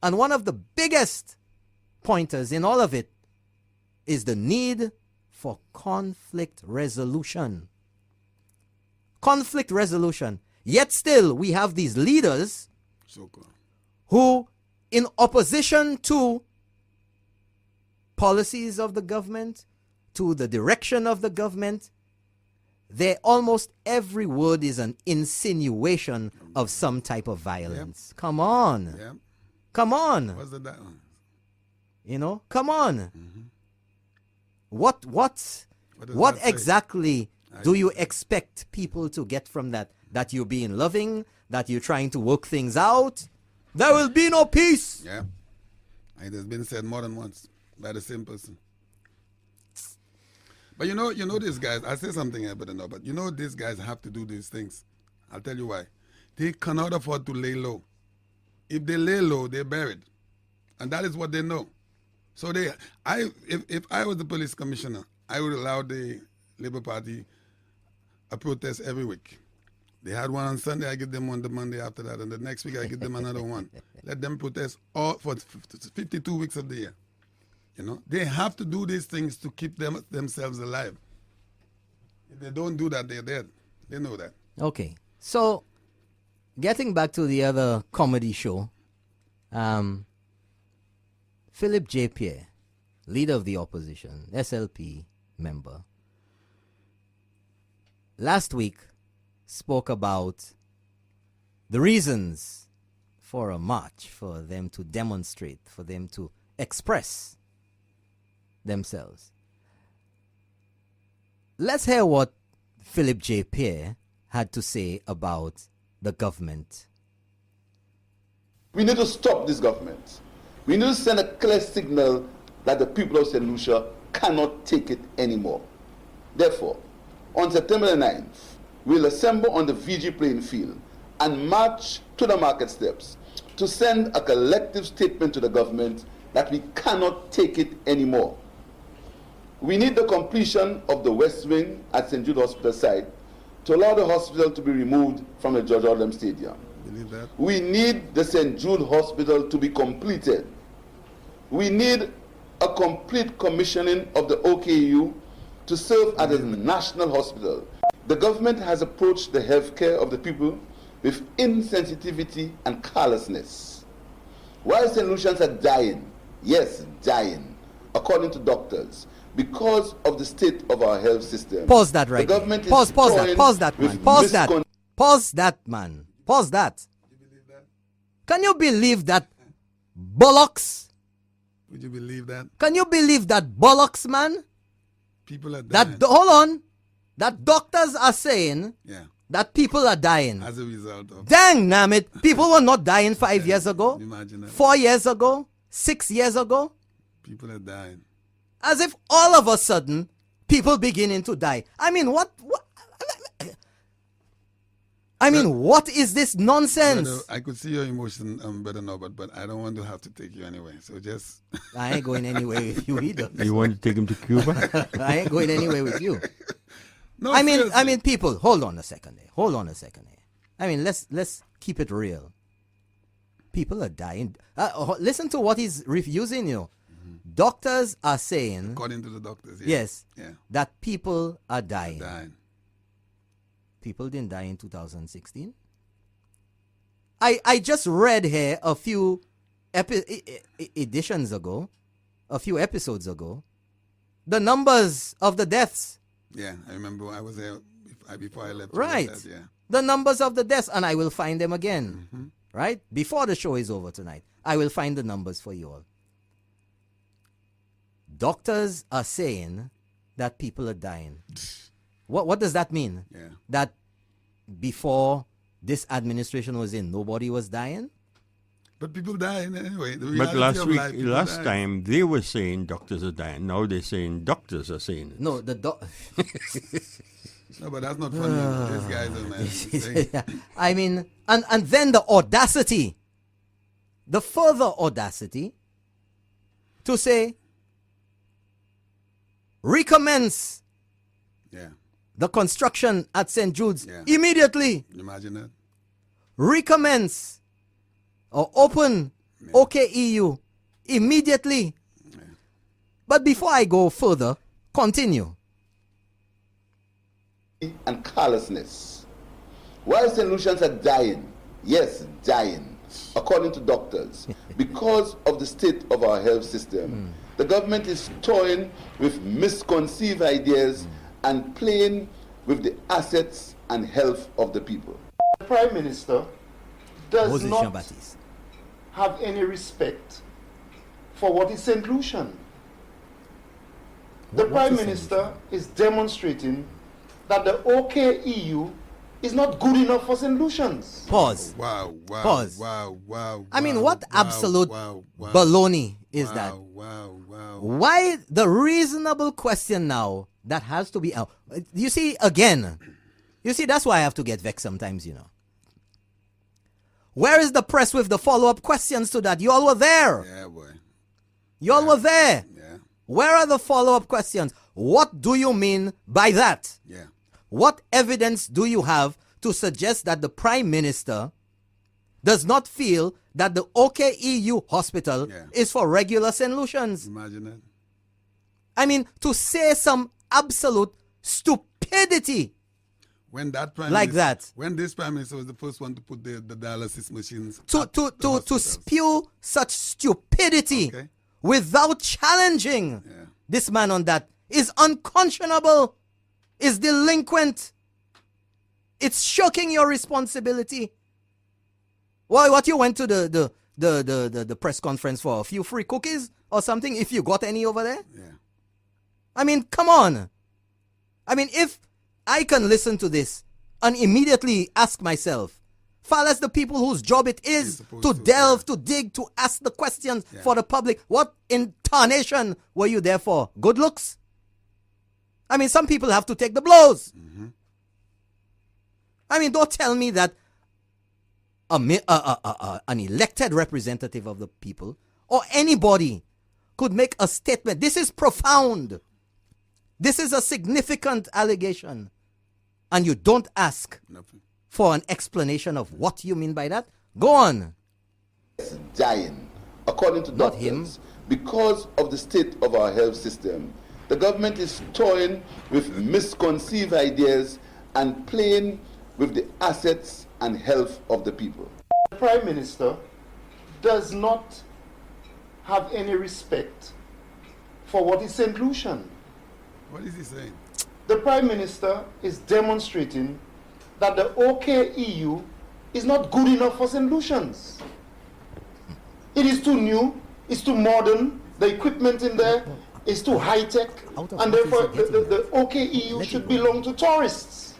And one of the biggest pointers in all of it is the need for conflict resolution. Conflict resolution. Yet still, we have these leaders who, in opposition to policies of the government, to the direction of the government, there almost every word is an insinuation of some type of violence. Come on. Yeah. Come on. What's the that one? You know, come on. What does that say? exactly do you expect people to get from that? That you're being loving, that you're trying to work things out? There will be no peace. Yeah. It has been said more than once by the same person. But you know these guys, I say something here, but these guys have to do these things. I'll tell you why. They cannot afford to lay low. If they lay low, they're buried. And that is what they know. So if I was the police commissioner, I would allow the Labour Party a protest every week. They had one on Sunday, I give them one the Monday after that, and the next week I give them another one. Let them protest all for 52 weeks of the year. You know, they have to do these things to keep themselves alive. If they don't do that, they're dead. They know that. Okay, so getting back to the other comedy show, Philip J Pierre, leader of the opposition, SLP member, last week spoke about the reasons for a march, for them to demonstrate, for them to express themselves. Let's hear what Philip J. Pierre had to say about the government. We need to stop this government. We need to send a clear signal that the people of St. Lucia cannot take it anymore. Therefore, on September the 9th, we'll assemble on the VG playing field and march to the market steps to send a collective statement to the government that we cannot take it anymore. We need the completion of the West Wing at St. Jude Hospital site to allow the hospital to be removed from the George Odlum Stadium. Believe that? We need the St. Jude Hospital to be completed. We need a complete commissioning of the OKEU to serve as a national hospital. The government has approached the healthcare of the people with insensitivity and callousness. While St. Lucians are dying, yes, dying, according to doctors, because of the state of our health system. Pause that right The there. government Pause is that, toying pause that, man. with Pause that. Pause that, man. Pause that. Can you believe that bollocks? Would you believe that? Can you believe that bollocks, man? People are dying. Hold on. That doctors are saying Yeah. that people are dying. As a result of Dang, damn it. People were not dying 5 years ago, imagine that. 4 years ago, 6 years ago. People are dying. As if all of a sudden, people beginning to die. I mean, what is this nonsense? Brother, I could see your emotion, Brother Norbert, but I don't want to have to take you anywhere. So just... I ain't going anywhere with you either. You want to take him to Cuba? I ain't going anywhere with you. No, I mean, seriously. people, hold on a second here. I mean, let's keep it real. People are dying. Listen to what he's refusing you. Doctors are saying, According to the doctors, yes, Yeah. that people are dying. Dying. People didn't die in 2016. I just read here a few editions ago, a few episodes ago, the numbers of the deaths. Yeah, I remember I was there before I left. Right. That, yeah. The numbers of the deaths, and I will find them again. Right? Before the show is over tonight, I will find the numbers for you all. Doctors are saying that people are dying. What does that mean? Yeah. That before this administration was in, nobody was dying? But people dying anyway. The But reality of life, people last die. time, they were saying doctors are dying. Now they're saying doctors are saying it. No, No, but that's not funny. These guys are man. I mean, and then the audacity, the further audacity to say, recommence Yeah. the construction at St. Jude's Yeah. immediately. Imagine that. Recommence or open OKEU immediately. But before I go further, continue. And callousness. While St. Lucians are dying, yes, dying, according to doctors, because of the state of our health system, the government is toying with misconceived ideas and playing with the assets and health of the people. The Prime Minister does Moses not Jean-Baptiste. have any respect for what is St. Lucian. The What Prime is St. Minister is demonstrating that the OKEU is not good enough for St. Lucians. Pause. Wow, wow, Pause. wow, wow. I mean, wow, what wow, absolute wow, wow, baloney is wow, that? Wow, wow. Why the reasonable question now that has to be out? You see, again, that's why I have to get vexed sometimes, Where is the press with the follow-up questions to that? You all were there. Yeah, boy. You all were there. Yeah, Where are the follow-up questions? What do you mean by that? yeah. What evidence do you have to suggest that the Prime Minister does not feel that the OKEU hospital is for regular St. Lucians? Imagine that. I mean, to say some absolute stupidity When that prime like minister, that, when this prime minister was the first one to put the dialysis machines to at the hospitals. spew such stupidity Okay. without challenging this man on that is unconscionable, is delinquent. It's shocking your responsibility. Why? What you went to the press conference for? A few free cookies or something? If you got any over there? Yeah. I mean, come on. I mean, if I can listen to this and immediately ask myself, far less the people whose job it is to delve, to dig, to ask the questions for the public, what in tarnation were you there for? Good looks? I mean, some people have to take the blows. I mean, don't tell me that an elected representative of the people or anybody could make a statement. This is profound. This is a significant allegation. And you don't ask for an explanation of what you mean by that? Go on. It's dying, according to Not doctors, him. because of the state of our health system. The government is toying with misconceived ideas and playing with the assets and health of the people. The Prime Minister does not have any respect for what is St. Lucian. What is he saying? The Prime Minister is demonstrating that the OKEU is not good enough for St. Lucians. It is too new, it's too modern, the equipment in there is too high-tech, and therefore the OKEU should belong to tourists.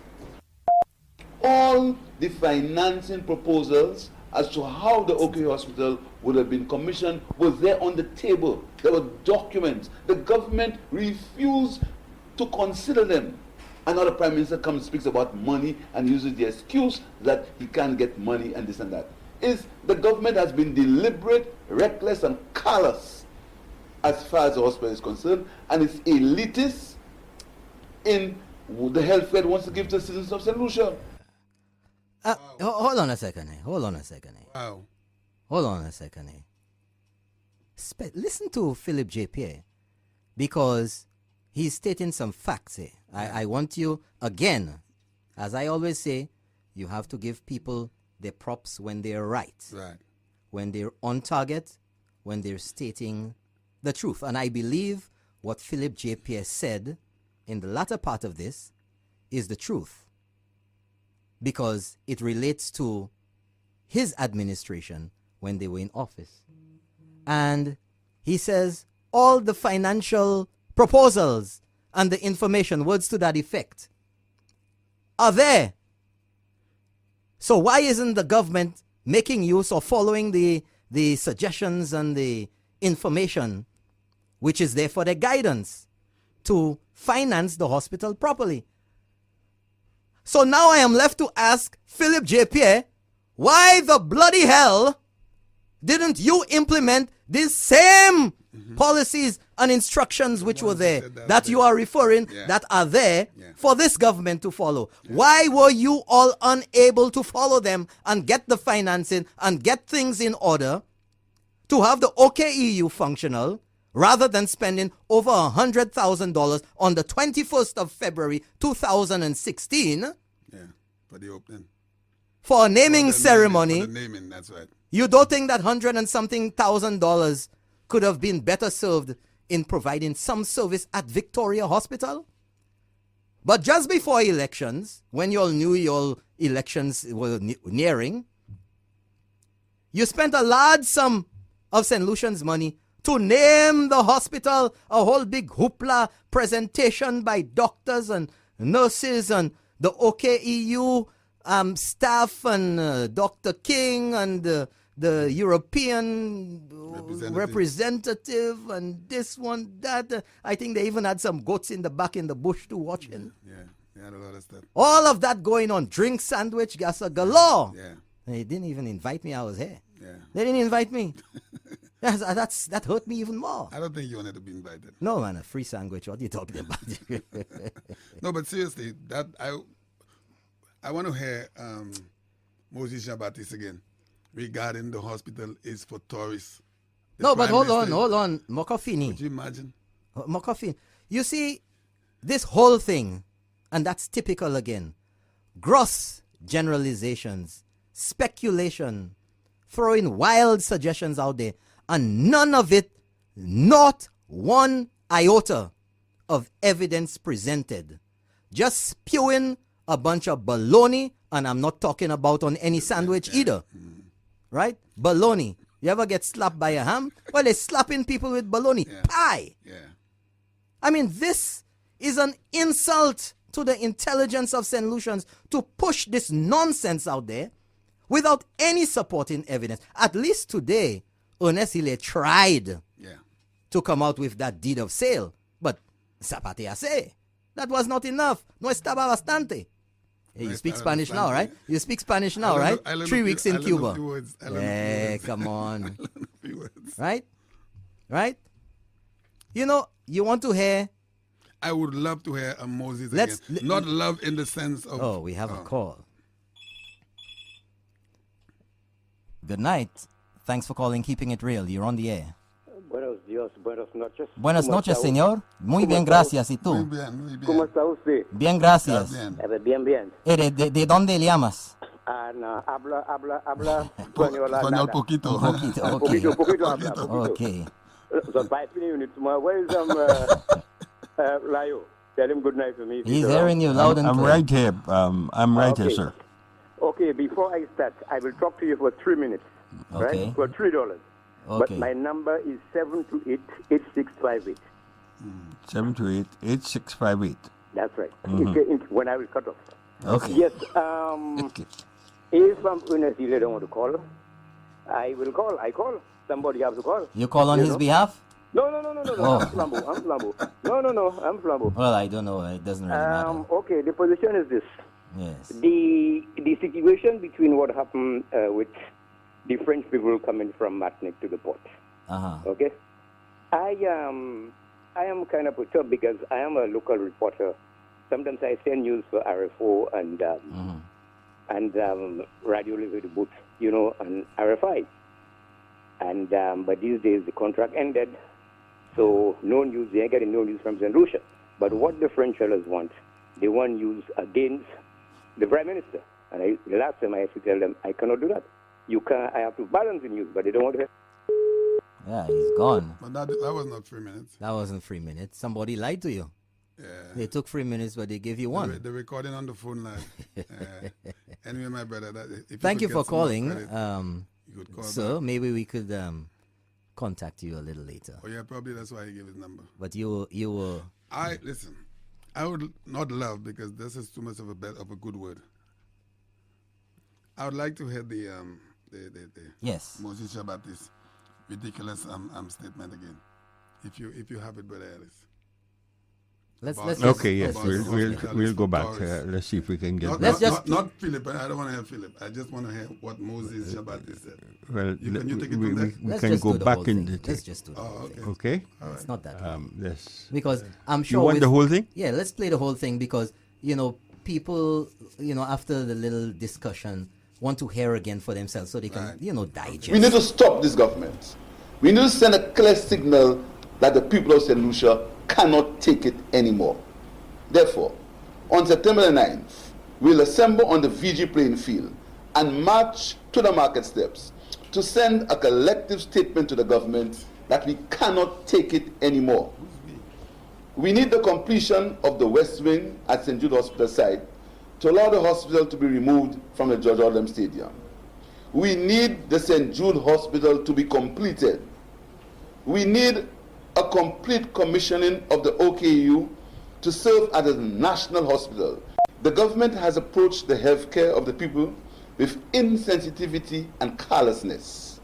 All the financing proposals as to how the OKEU hospital would have been commissioned was there on the table. There were documents. The government refused to consider them. And now the Prime Minister comes and speaks about money and uses the excuse that he can't get money and this and that. The government has been deliberate, reckless, and callous as far as the hospital is concerned, and it's elitist in the health care it wants to give to the citizens of St. Lucia. Hold on a second. Hold on a second. Wow. Hold on a second. Listen to Philip J. Pierre, because he's stating some facts here. I want you, again, as I always say, you have to give people their props when they're right. Right. When they're on target, when they're stating the truth. And I believe what Philip J. Pierre said in the latter part of this is the truth, because it relates to his administration when they were in office. And he says all the financial proposals and the information, words to that effect, are there. So why isn't the government making use or following the suggestions and the information which is there for their guidance to finance the hospital properly? So now I am left to ask Philip J. Pierre, why the bloody hell didn't you implement these same policies and instructions which were there, that you are referring, that are there for this government to follow? Why were you all unable to follow them and get the financing and get things in order to have the OKEU functional, rather than spending over $100,000 on the 21st of February 2016 for the opening, for a naming ceremony? For the naming, that's right. You don't think that $100 and something thousand could have been better served in providing some service at Victoria Hospital? But just before elections, when you all knew your elections were nearing, you spent a large sum of St. Lucian's money to name the hospital, a whole big hoopla presentation by doctors and nurses and the OKEU staff and Dr. King and the European representative and this one, that. I think they even had some goats in the back in the bush too watching. Yeah, they had a lot of stuff. All of that going on. Drink sandwich, gas galore. Yeah, They didn't even invite me. I was here. yeah. They didn't invite me. That hurt me even more. I don't think you wanted to be invited. No, man, a free sandwich. What are you talking about? No, but seriously, that I want to hear Moses Jean-Baptiste again regarding the hospital is for tourists. No, but hold on. Mokofini. Could you imagine? Mokofini. You see, this whole thing, and that's typical again, gross generalizations, speculation, throwing wild suggestions out there, and none of it, not one iota of evidence presented. Just spewing a bunch of baloney, and I'm not talking about on any sandwich either. Right? Baloney. You ever get slapped by a ham? Well, they're slapping people with baloney. Yeah. Pie. Yeah. I mean, this is an insult to the intelligence of St. Lucians to push this nonsense out there without any supporting evidence. At least today, Ernest Hilaire tried to come out with that deed of sale. But, Zapate say, that was not enough. No estaba bastante. Hey, you speak Spanish now, right? You speak Spanish now, right? 3 weeks in Cuba. Yeah, come on. Right? Right? You know, you want to hear... I would love to hear a Moses again. Not love in the sense of... Oh, we have a call. Good night. Thanks for calling Keeping It Real. You're on the air. Buenos días, buenas noches. Buenas noches, señor. Muy bien, gracias. ¿Y tú? Muy bien, muy bien. ¿Cómo está usted? Bien, gracias. Bien, bien. ¿De dónde le llamas? No, habla español. Español poquito. Poquito habla. Okay. So 5 minutes more. Where is Layo? Tell him good night for me. He's hearing you loud and clear. I'm right here. I'm right here, sir. Okay, before I start, I will talk to you for 3 minutes. Okay. Right? For $3. Okay. But my number is 728-8658. 728-8658. That's right. Mm-hmm. When I will cut off. Okay. Yes. If Ernest Hilaire don't want to call, I will call. I call. Somebody has to call. You call on his behalf? No. Oh. I'm Flambeau. No. I'm Flambeau. Well, I don't know. It doesn't really matter. Okay, the position is this. Yes. The situation between what happened with the French people coming from Martinique to the port. Okay? I am kind of perturbed because I am a local reporter. Sometimes I send news for RFO and Radio Live Boot, and RFI. And but these days the contract ended, so no news. They ain't getting no news from St. Lucia. But what the French fellas want, they want news against the Prime Minister. And the last time I had to tell them, I cannot do that. I have to balance the news, but they don't want to hear. Yeah, he's gone. But that was not 3 minutes. That wasn't 3 minutes. Somebody lied to you. Yeah. They took 3 minutes, but they gave you one. The recording on the phone line. Anyway, my brother. Thank you for calling, you could call sir. back. Maybe we could contact you a little later. Oh yeah, probably that's why he gave his number. But you were... Listen. I would not love, because this is too much of a good word. I would like to hear the yes, Moses Jean-Baptiste ridiculous statement again. If you have it, brother Ellis. Let's Okay, yes, let's- we'll go back. Let's see if we can get. Not Philip. I don't want to hear Philip. I just want to hear what Moses Jean-Baptiste said. Well, you take it from there? we let's can just go do the back whole in thing. the Let's just do the whole thing. Okay. It's not that long. Let's. Because I'm sure You want the whole thing? Yeah, let's play the whole thing because people after the little discussion want to hear again for themselves so they can digest. We need to stop this government. We need to send a clear signal that the people of St. Lucia cannot take it anymore. Therefore, on September the 9th, we'll assemble on the VG playing field and march to the market steps to send a collective statement to the government that we cannot take it anymore. We need the completion of the West Wing at St. Jude Hospital site to allow the hospital to be removed from the George Odlum Stadium. We need the St. Jude Hospital to be completed. We need a complete commissioning of the OKEU to serve as a national hospital. The government has approached the healthcare of the people with insensitivity and callousness.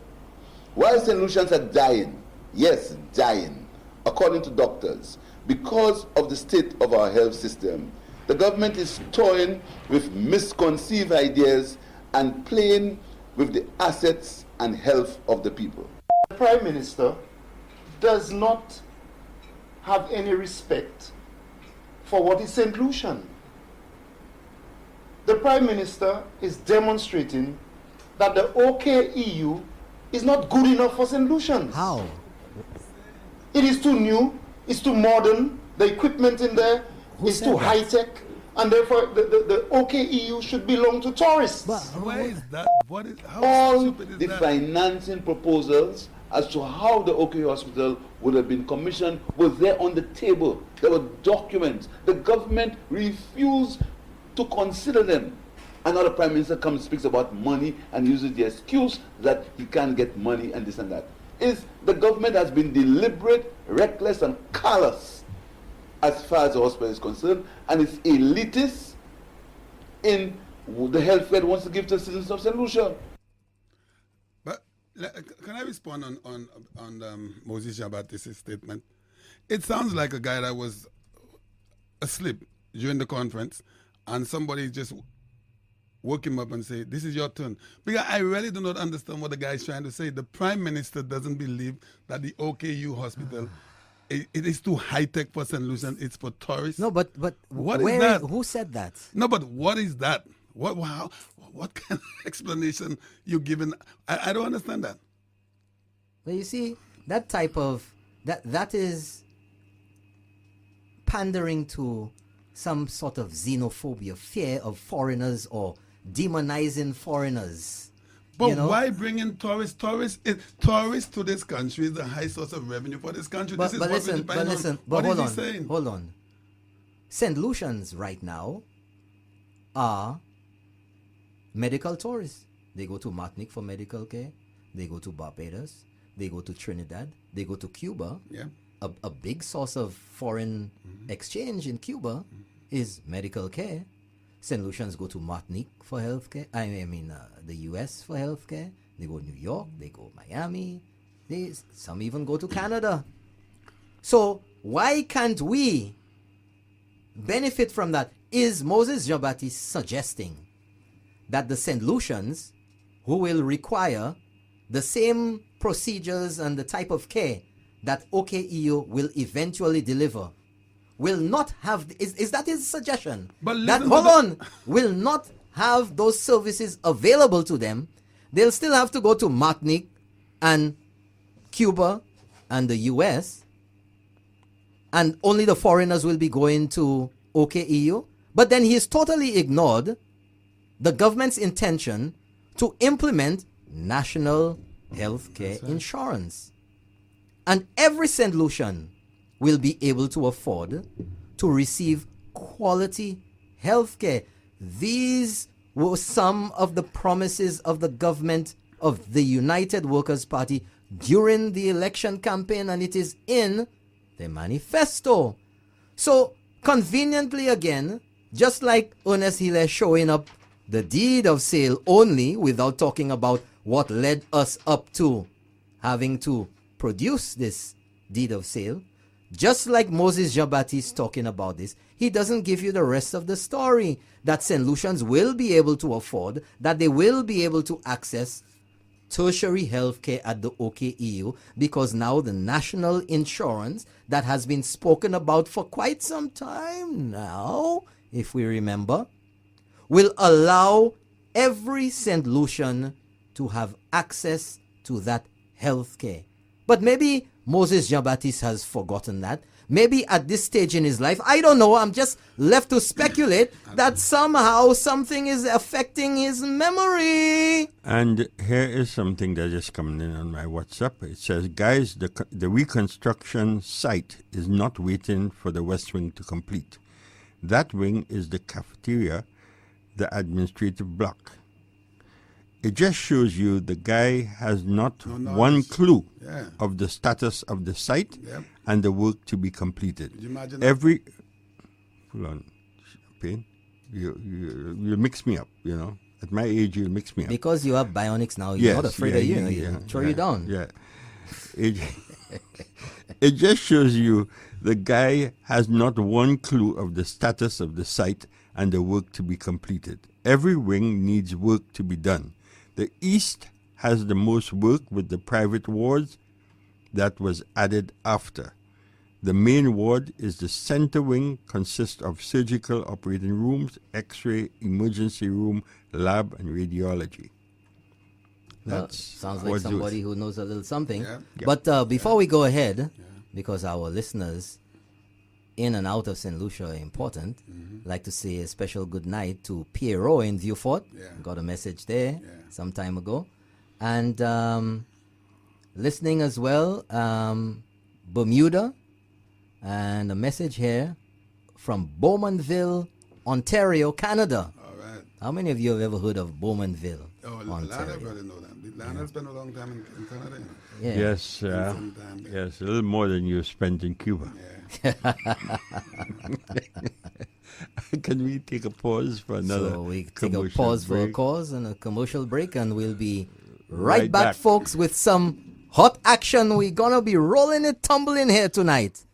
While St. Lucians are dying, yes, dying, according to doctors, because of the state of our health system, the government is toying with misconceived ideas and playing with the assets and health of the people. The Prime Minister does not have any respect for what is St. Lucian. The Prime Minister is demonstrating that the OKEU is not good enough for St. Lucians. How? It is too new, it's too modern, the equipment in there is too high-tech, and therefore the OKEU should belong to tourists. But Why is that? What is, how All stupid is the that? financing proposals as to how the OKEU hospital would have been commissioned was there on the table. There were documents. The government refused to consider them. Another Prime Minister comes and speaks about money and uses the excuse that he can't get money and this and that. The government has been deliberate, reckless, and callous as far as the hospital is concerned, and it's elitist in the health care it wants to give to the citizens of St. Lucia. But can I respond on Moses Jabatis' statement? It sounds like a guy that was asleep during the conference, and somebody just woke him up and say, "This is your turn." Because I really do not understand what the guy is trying to say. The Prime Minister doesn't believe that the OKU hospital it is too high tech for St. Lucian. It's for tourists. no, but What is where that? who said that? No, but what is that? What kind of explanation you giving? I don't understand that. Well, you see, that type of that is pandering to some sort of xenophobia, fear of foreigners, or demonizing foreigners. But you know? why bring in tourists? Tourists to this country is a high source of revenue for this country. This is what we depend on. What is he saying? Hold on. St. Lucians right now are medical tourists. They go to Martinique for medical care. They go to Barbados. They go to Trinidad. They go to Cuba. Yeah. A big source of foreign exchange in Cuba is medical care. St. Lucians go to Martinique for healthcare. I mean, the U.S. for healthcare. They go to New York. They go Miami. Some even go to Canada. So why can't we benefit from that? Is Moses Jean-Baptiste suggesting that the St. Lucians, who will require the same procedures and the type of care that OKEU will eventually deliver, will not have, is that his suggestion? But that, will not have those services available to them. They'll still have to go to Martinique and Cuba and the US, and only the foreigners will be going to OKEU. But then he's totally ignored the government's intention to implement national health care insurance. And every St. Lucian will be able to afford to receive quality health care. These were some of the promises of the government of the United Workers' Party during the election campaign, and it is in the manifesto. So, conveniently again, just like Ernest Hilaire showing up the deed of sale only without talking about what led us up to having to produce this deed of sale, just like Moses Jean-Baptiste talking about this, he doesn't give you the rest of the story, that St. Lucians will be able to afford, that they will be able to access tertiary health care at the OKEU, because now the national insurance that has been spoken about for quite some time now, if we remember, will allow every St. Lucian to have access to that health care. But maybe Moses Jean-Baptiste has forgotten that. maybe at this stage in his life, I don't know, I'm just left to speculate that somehow something is affecting his memory. And here is something that just coming in on my WhatsApp. It says, guys, the reconstruction site is not waiting for the West Wing to complete. That wing is the cafeteria, the administrative block. It just shows you the guy has not one clue of the status of the site and the work to be completed. Could you imagine hold on, Pain. You mix me up, you know. At my age, you'll mix me up. Because you have bionics now, you're not afraid of you. You throw you down. Yeah. It just shows you the guy has not one clue of the status of the site and the work to be completed. Every wing needs work to be done. The East has the most work with the private wards that was added after. The main ward is the center wing, consists of surgical operating rooms, x-ray, emergency room, lab, and radiology. Well, sounds like somebody who knows a little something. Yeah. But before we go ahead, because our listeners in and out of St. Lucia are important, like to say a special good night to Pierrot in Vieux-Fort. Got a message there some time ago. And listening as well, Bermuda, and a message here from Bowmanville, Ontario, Canada. All right. How many of you have ever heard of Bowmanville, Ontario? Ontario? Lionel know that. Lionel spent a long time in Canada. Yeah. Yes, yes, a little more than you spent in Cuba. Can we take a pause for another? So we take a pause for a cause and a commercial break, and we'll be Right back, back, folks, with some hot action. We're gonna be rolling it, tumbling here tonight.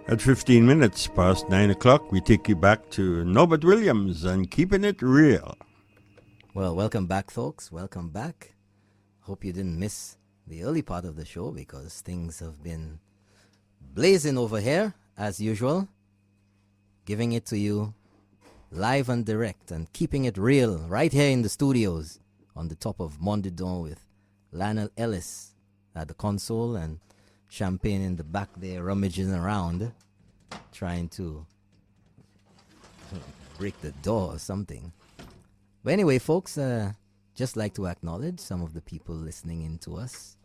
At 15 minutes past 9 o'clock, we take you back to Norbert Williams and Keeping It Real. Well, welcome back, folks. Welcome back. Hope you didn't miss the early part of the show because things have been blazing over here, as usual. Giving it to you live and direct and keeping it real right here in the studios on the top of Mondidon with Lionel Ellis at the console and Champagne in the back there rummaging around trying to break the door or something. But anyway, folks, just like to acknowledge some of the people listening in to us.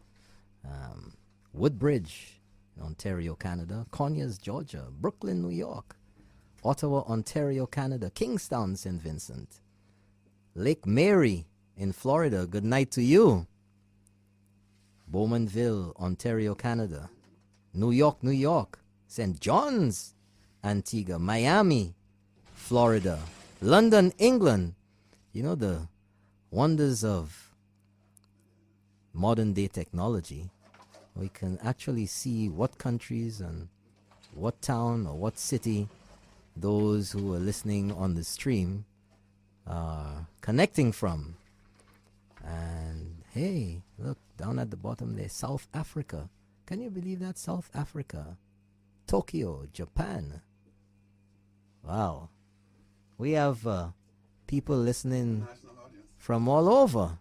Woodbridge, Ontario, Canada. Conyers, Georgia. Brooklyn, New York. Ottawa, Ontario, Canada. Kingstown, St. Vincent. Lake Mary in Florida. Good night to you. Bowmanville, Ontario, Canada. New York, New York. St. John's, Antigua. Miami, Florida. London, England. You know, the wonders of modern day technology. We can actually see what countries and what town or what city those who are listening on the stream are connecting from. And hey, look, down at the bottom there, South Africa. Can you believe that? South Africa. Tokyo, Japan. Wow. We have people listening from all over.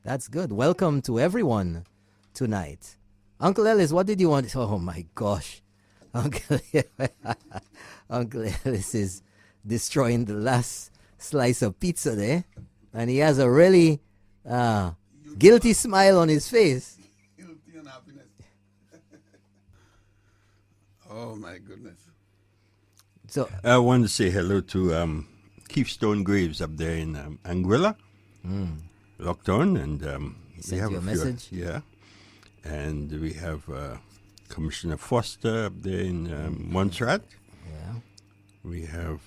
That's good. Welcome to everyone tonight. Uncle Ellis, what did you want? Oh my gosh. Uncle Ellis is destroying the last slice of pizza there. And he has a really guilty smile on his face. Guilty and happiness. Oh my goodness. So I want to say hello to Keystone Graves up there in Anguilla, Lockdown, and we have you a message. And we have Commissioner Foster up there in Montserrat. Yeah. We have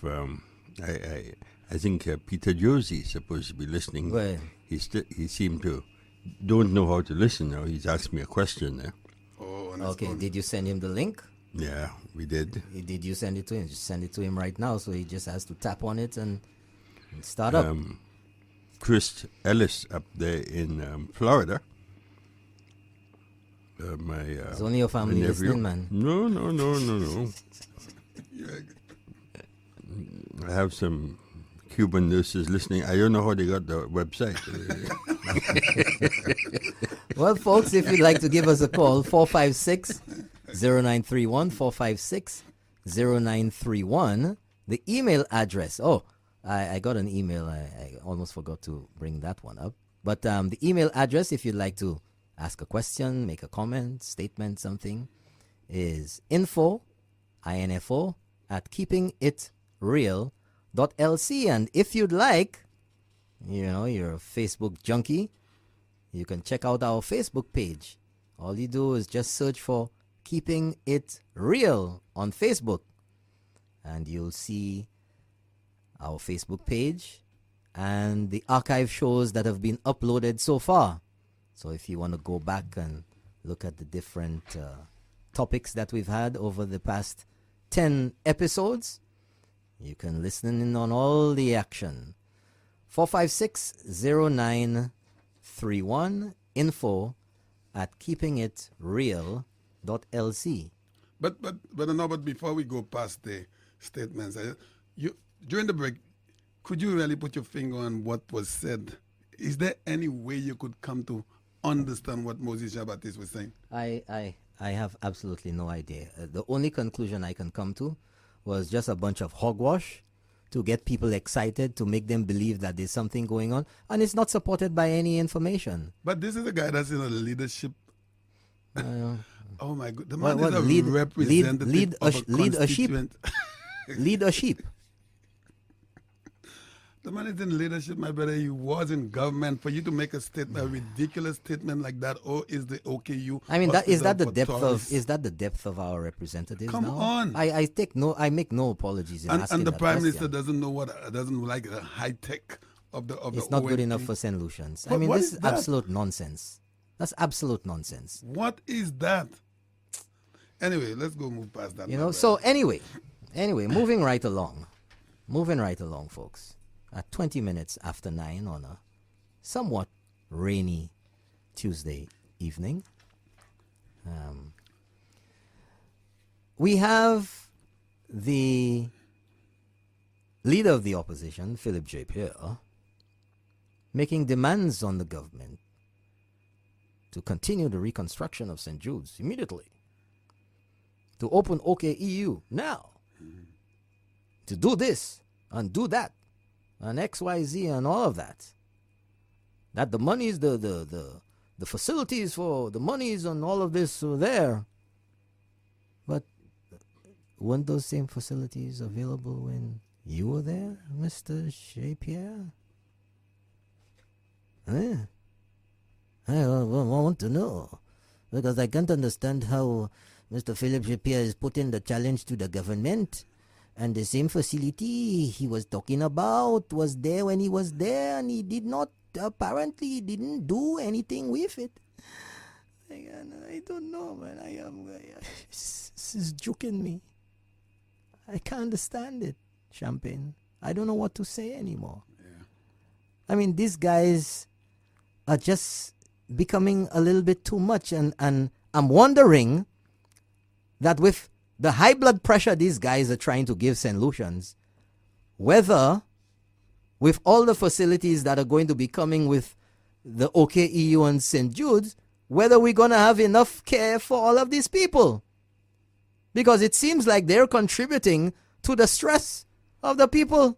I think Peter Josie is supposed to be listening. Well, he seemed to don't know how to listen now. He's asked me a question there. Oh, okay. Did you send him the link? Yeah, we did. Did you send it to him? Just send it to him right now, so he just has to tap on it and start up. Chris Ellis up there in Florida. It's only your family listening, man. No. I have some Cuban nurses listening. I don't know how they got the website. Well, folks, if you'd like to give us a call, 456 0931 456 0931. The email address. Oh, I got an email. I almost forgot to bring that one up. But the email address, if you'd like to ask a question, make a comment, statement, something, is info at keepingitreal.lc. And if you'd like, you're a Facebook junkie, you can check out our Facebook page. All you do is just search for Keeping It Real on Facebook, and you'll see our Facebook page and the archive shows that have been uploaded so far. So if you want to go back and look at the different topics that we've had over the past 10 episodes, you can listen in on all the action. 456-0931, info at keepingitreal.lc. But before we go past the statements, during the break, could you really put your finger on what was said? Is there any way you could come to understand what Moses Jean-Baptiste was saying? I have absolutely no idea. The only conclusion I can come to was just a bunch of hogwash to get people excited, to make them believe that there's something going on, and it's not supported by any information. But this is a guy that's in a leadership. Oh my God! The man What, is a representative of a constituent. Lead a sheep. The man is in leadership, my brother. He was in government. For you to make a statement, a ridiculous statement like that, is the OKEU? I mean, is that the tourists? depth of our representatives? Come now? on. I make no apologies in asking and the that Prime question. Minister doesn't like the high tech of the. It's not good ONP. enough for St. Lucians. But I mean, what this is is that? absolute nonsense. That's absolute nonsense. What is that? Anyway, let's go move past that. So anyway, moving right along, folks. At 20 minutes after 9 on a somewhat rainy Tuesday evening, we have the leader of the opposition, Philip J Pierre, making demands on the government to continue the reconstruction of St. Jude's immediately, to open OKEU now, to do this and do that, and XYZ and all of that. That the monies, the facilities for the monies and all of this were there. But weren't those same facilities available when you were there, Mr. J Pierre? I want to know. Because I can't understand how Mr. Philip J Pierre is putting the challenge to the government. And the same facility he was talking about was there when he was there, and he apparently didn't do anything with it. I don't know, man. This is joking me. I can't understand it, Champagne. I don't know what to say anymore. Yeah. I mean, these guys are just becoming a little bit too much, and I'm wondering that with the high blood pressure these guys are trying to give St. Lucians, whether with all the facilities that are going to be coming with the OKEU and St. Jude's, whether we're going to have enough care for all of these people. Because it seems like they're contributing to the stress of the people.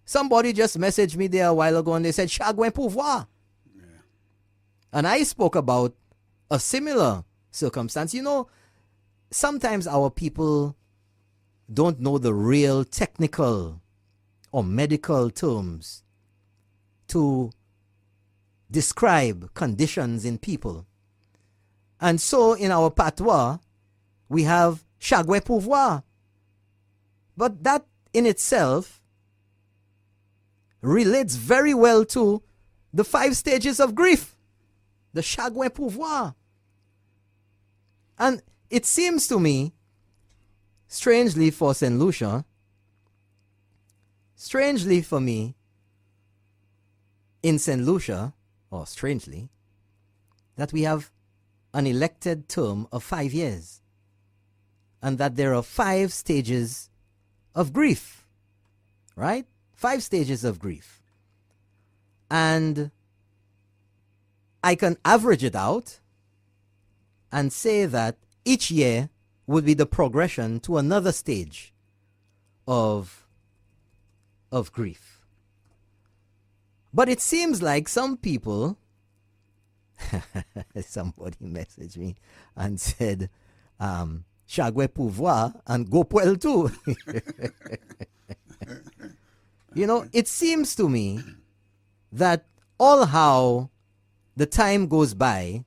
Somebody just messaged me there a while ago and they said, Chagrin pouvoir. Yeah. And I spoke about a similar circumstance. Sometimes our people don't know the real technical or medical terms to describe conditions in people. And so in our patois, we have chagrin pouvoir. But that in itself relates very well to the 5 stages of grief, the chagrin pouvoir. And it seems to me, strangely for St. Lucia, strangely for me, in St. Lucia, or strangely, that we have an elected term of 5 years, and that there are 5 stages of grief, right? 5 stages of grief. And I can average it out and say that each year would be the progression to another stage of grief. But it seems like some people, somebody messaged me and said, Chagwe pouvoir and go puel too. You know, it seems to me that all how the time goes by,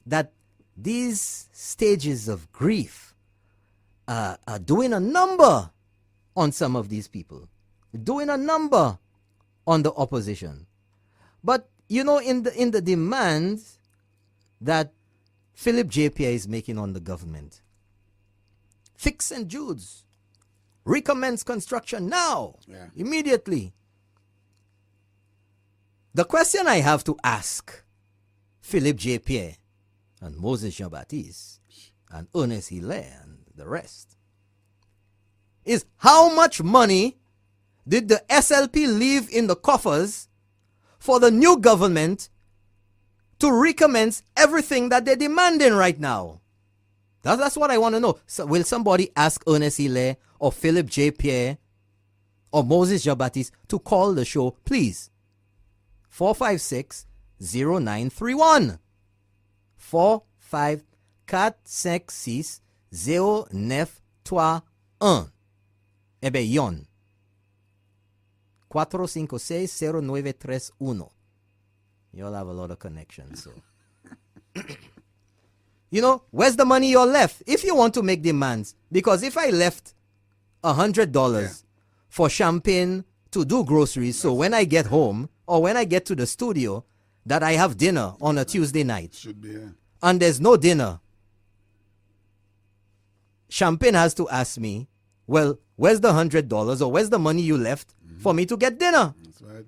that these stages of grief are doing a number on some of these people, doing a number on the opposition. But, you know, in the demands that Philip J Pierre is making on the government, fix St. Jude's, recommence construction now, immediately. The question I have to ask Philip J Pierre and Moses Jean-Baptiste and Ernest Hilaire and the rest is, how much money did the SLP leave in the coffers for the new government to recommence everything that they're demanding right now? That's what I want to know. So will somebody ask Ernest Hilaire or Philip J Pierre or Moses Jean-Baptiste to call the show, please? 456-0931. 456-0931. Eh bien, yon. 456-0931. You all have a lot of connections, so. You know, where's the money you're left? If you want to make demands, because if I left $100 for champagne to do groceries, so when I get home or when I get to the studio, that I have dinner on a Tuesday night, Should be, and there's no dinner, champagne has to ask me, well, where's the $100 or where's the money you left for me to get dinner? That's right.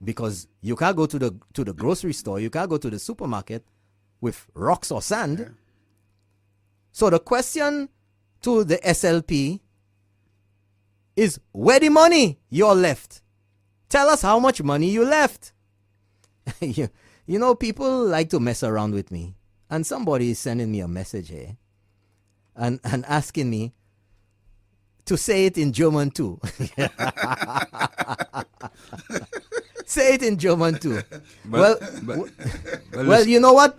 Because you can't go to the grocery store, you can't go to the supermarket with rocks or sand. Yeah. So the question to the SLP is, where the money you're left? Tell us how much money you left. you know, people like to mess around with me. And somebody is sending me a message here and asking me to say it in German too. Say it in German too. Well, you know what?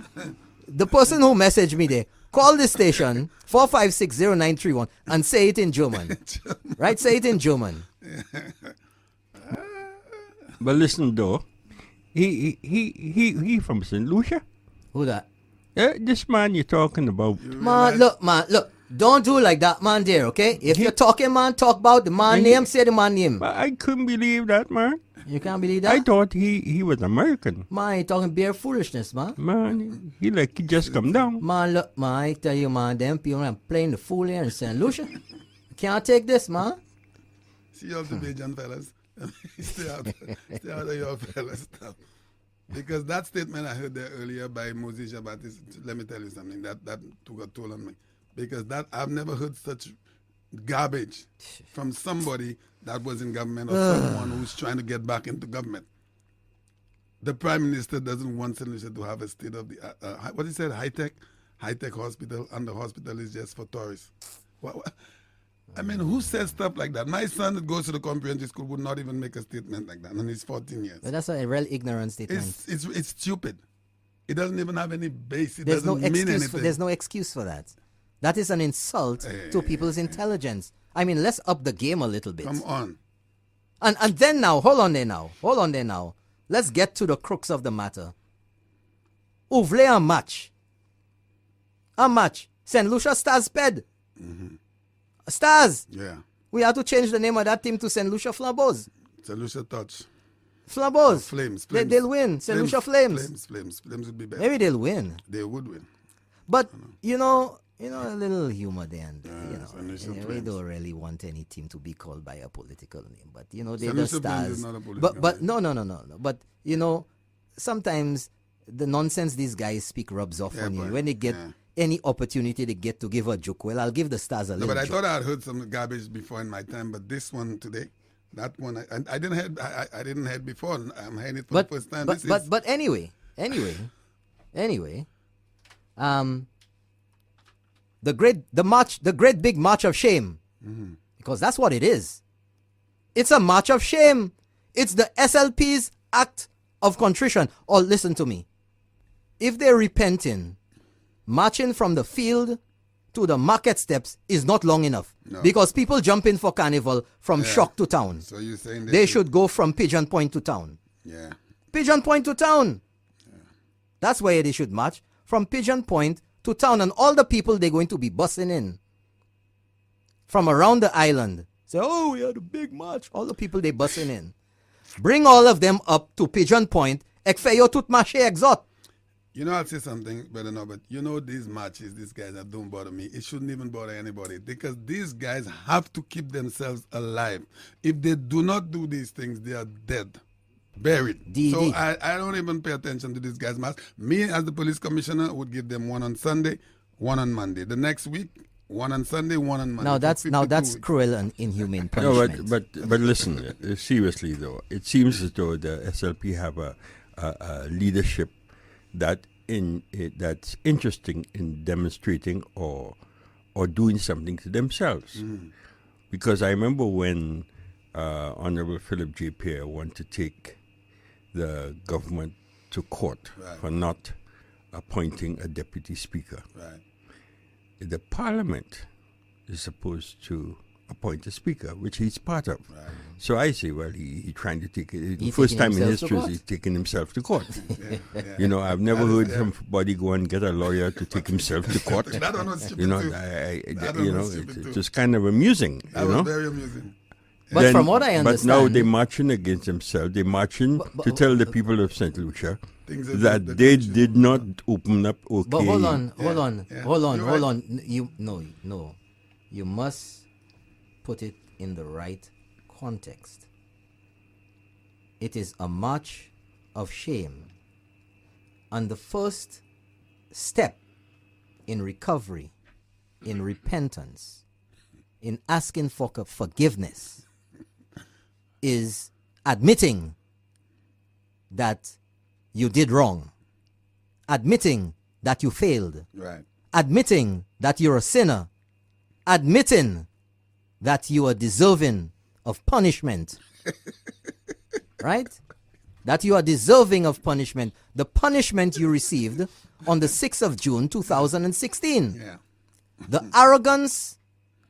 The person who messaged me there, call this station, 456-0931, and say it in German. Right? Say it in German. But listen, though, he from St. Lucia? Who that? This man you're talking about. Man, look. Don't do like that, man, there, okay? If you're talking, man, talk about the man name, say the man name. But I couldn't believe that, man. You can't believe that? I thought he was American. Man, you talking bare foolishness, man. Man, he just come down. Man, look, man, I tell you, man, them people are playing the fool here in St. Lucia. Can't take this, man. See you all the Bajan fellas. Stay out of your fellas stuff. Because that statement I heard there earlier by Moses Jean-Baptiste, let me tell you something, that took a toll on me. Because that I've never heard such garbage from somebody that was in government or someone who's trying to get back into government. The Prime Minister doesn't want St. Lucia to have a state of the what he said, high-tech hospital, and the hospital is just for tourists. I mean, who says stuff like that? My son that goes to the comprehensive school would not even make a statement like that, and he's 14 years. But that's a real ignorant statement. It's stupid. It doesn't even have any base. It There's doesn't mean anything. There's no excuse for that. That is an insult to people's intelligence. I mean, let's up the game a little bit. Come on. And then now, hold on there now. Let's get to the crux of the matter. Ouvle un match. St. Lucia Stars Ped. Mm-hmm. Stars. Yeah. We have to change the name of that team to St. Lucia Flambeaus. St. Lucia Touch. Flambeaus. Flames. They'll win. St. Lucia Flames. Flames would be better. Maybe they'll win. They would win. But, you know, a little humor there. And, we Flames. don't really want any team to be called by a political name. But, they're the St. Lucia Flames Stars. is not a political But name. no. But, sometimes the nonsense these guys speak rubs off on you. but- When they get any opportunity they get to give a joke, well, I'll give the Stars a No, little but I joke. thought I had heard some garbage before in my time, but this one today, that one, I didn't heard before. I'm hearing it for the first time. the great big march of shame. Because that's what it is. It's a march of shame. It's the SLP's act of contrition. Or listen to me. If they're repenting, marching from the field to the market steps is not long enough. No. Because people jump in for carnival from Shock to town. So you're saying they should go from Pigeon Point to town. Yeah. Pigeon Point to town. Yeah. That's where they should march. From Pigeon Point to town. And all the people they're going to be bussing in from around the island. Say, oh, we had a big march. All the people they bussing in. Bring all of them up to Pigeon Point. Ekfeyo tout marché exot. You know, I'll say something, Brother Norbert. You know, these matches, these guys that don't bother me, it shouldn't even bother anybody because these guys have to keep themselves alive. If they do not do these things, they are dead, buried. So I don't even pay attention to these guys' match. Me, as the police commissioner, would give them one on Sunday, one on Monday. The next week, one on Sunday, one on Monday. Now that's cruel and inhumane punishment. No, but listen, seriously though, it seems as though the SLP have a leadership that's interesting in demonstrating or doing something to themselves. Because I remember when Honorable Philip J Pierre wanted to take the government to court for not appointing a deputy speaker. Right. The parliament is supposed to appoint a speaker, which he's part of. Right. So I say, well, he's trying to take it. The first time in history, he's taking himself to court. You know, I've never heard somebody go and get a lawyer to take himself to court. That one was stupid you know, too. it's kind of amusing. That was very amusing. But from what I understand... But now they're marching against themselves. They're marching to tell the people of St. Lucia that they did not open up OKEU. But hold on. You must put it in the right context. It is a march of shame. And the first step in recovery, in repentance, in asking for forgiveness, is admitting that you did wrong, admitting that you failed, right, admitting that you're a sinner, admitting that you are deserving of punishment, right? That you are deserving of punishment. The punishment you received on the 6th of June, 2016. Yeah. The arrogance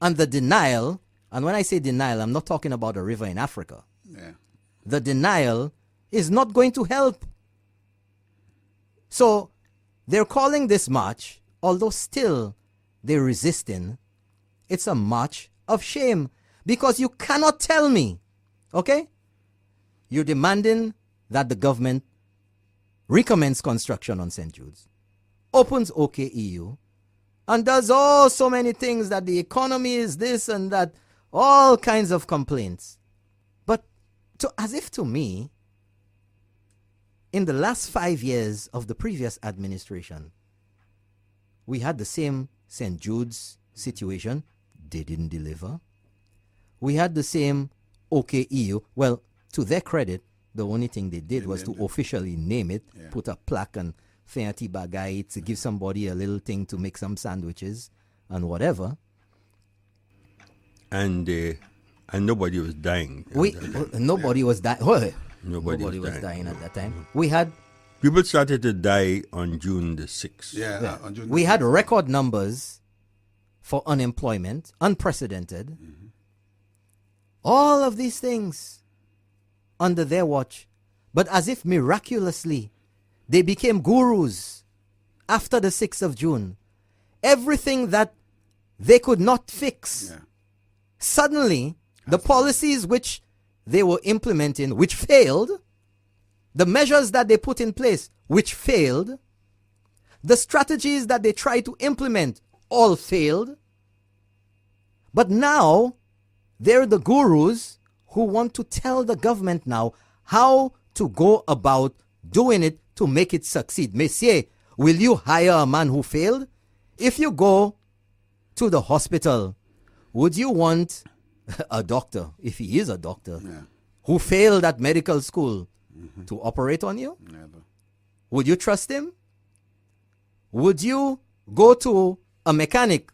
and the denial, and when I say denial, I'm not talking about a river in Africa. Yeah. The denial is not going to help. So they're calling this march, although still they're resisting, it's a march of shame. Because you cannot tell me, okay? You're demanding that the government recommence construction on St. Jude's, opens OKEU, and does so many things that the economy is this and that, all kinds of complaints. But as if to me, in the last 5 years of the previous administration, we had the same St. Jude's situation. They didn't deliver. We had the same OKEU. Well, to their credit, the only thing they did was to officially name it, put a plaque and fancy bagay to give somebody a little thing to make some sandwiches and whatever. And nobody was dying. Nobody was dying. Nobody was dying at that time. We had people started to die on June the 6th. Yeah, on June. We had record numbers for unemployment, unprecedented. Mm-hmm. All of these things under their watch. But as if miraculously, they became gurus after the 6th of June. Everything that they could not fix, suddenly, the policies which they were implementing, which failed, the measures that they put in place, which failed, the strategies that they tried to implement, all failed. But now, they're the gurus who want to tell the government now how to go about doing it to make it succeed. Messieurs, will you hire a man who failed? If you go to the hospital, would you want a doctor, if he is a doctor, who failed at medical school to operate on you? Never. Would you trust him? Would you go to a mechanic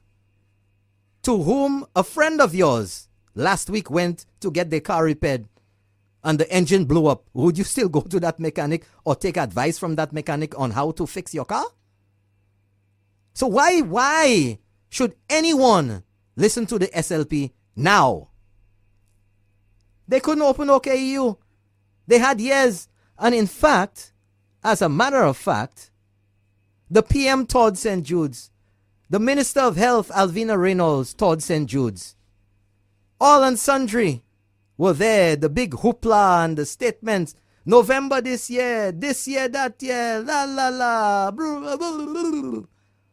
to whom a friend of yours last week went to get their car repaired and the engine blew up, would you still go to that mechanic or take advice from that mechanic on how to fix your car? So why should anyone listen to the SLP now? They couldn't open OKEU. They had years. And in fact, as a matter of fact, the PM toured St. Jude's. The Minister of Health, Alvina Reynolds, toured St. Jude's. All and sundry were there. The big hoopla and the statements. November this year, that year, la la la, blah, blah, blah, blah.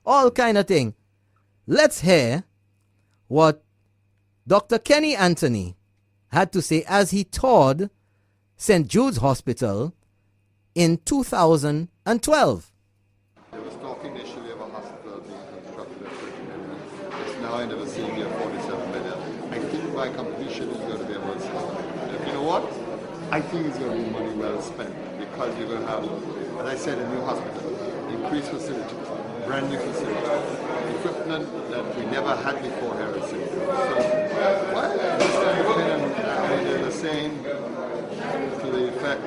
All kind of thing. Let's hear what Dr. Kenny Anthony had to say as he toured St. Jude's Hospital in 2012. There was talk initially of a hospital being constructed at 30 million. It's now in the vicinity of 47 million. I think by completion it's going to be about 60 million. You know what? I think it's going to be money well spent because you're going to have, as I said, a new hospital, increased facilities, brand new facilities, equipment that we never had before here at St. Jude. So, what I understand the opinion, they're saying to the effect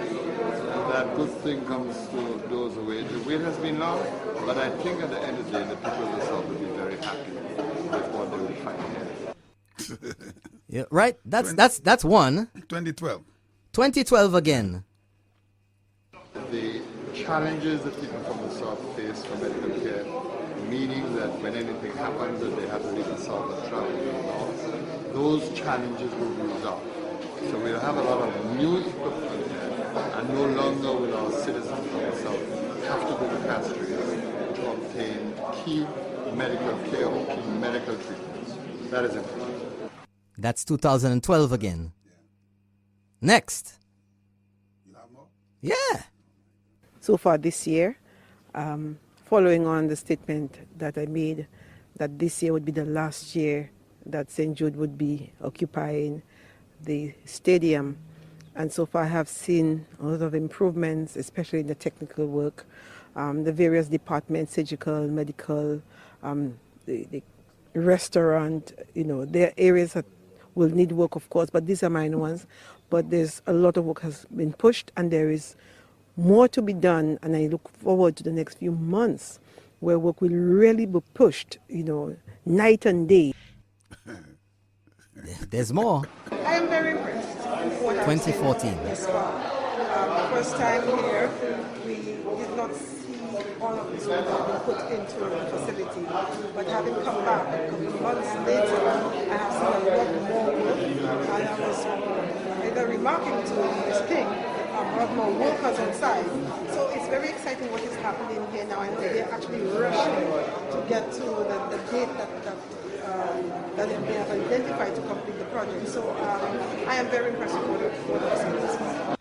that good thing comes to those who wait. The wait has been long, but I think at the end of the day, the people of the South will be very happy with what they will find here. Yeah, right. That's one. 2012. 2012 again. The challenges that people from the South face for medical care, meaning that when anything happens that they have to leave the South and travel to the North, those challenges will be resolved. So we'll have a lot of new equipment here, and no longer will our citizens from the South have to go to Castries to obtain key medical care or key medical treatments. That is important. That's 2012 again. Next. Yeah. So far this year, following on the statement that I made, that this year would be the last year that St. Jude would be occupying the stadium. And so far I have seen a lot of improvements, especially in the technical work. The various departments, surgical, medical, the restaurant, there are areas that will need work, of course, but these are minor ones. But there's a lot of work has been pushed, and there is more to be done, and I look forward to the next few months where work will really be pushed, night and day. There's more. I am very impressed with what 2014. This far. First time here, we did not see all of this work that been put into the facility, but having come back a couple of months later, I have seen a lot more work, and I was either remarking to Ms. King, a lot more workers inside. So it's very exciting what is happening here now. I know they're actually rushing to get to the date that they have identified to complete the project. So I am very impressed with what I've seen this morning.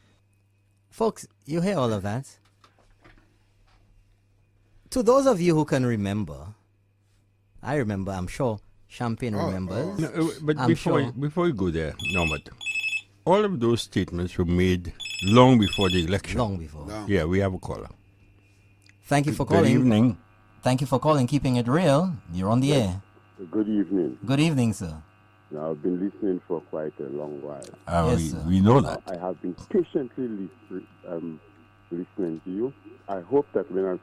Folks, you hear all of that? To those of you who can remember, I remember, I'm sure Champagne remembers. No, but I'm before you go there, Norbert, all of those statements were made long before the election. Long before. No. Yeah, we have a caller. Thank you for calling. Good evening. Thank you for calling, keeping it real. You're on the air. Good evening. Good evening, sir. Now, I've been listening for quite a long while. Yes, sir. We know that. I have been patiently listening to you. I hope that when I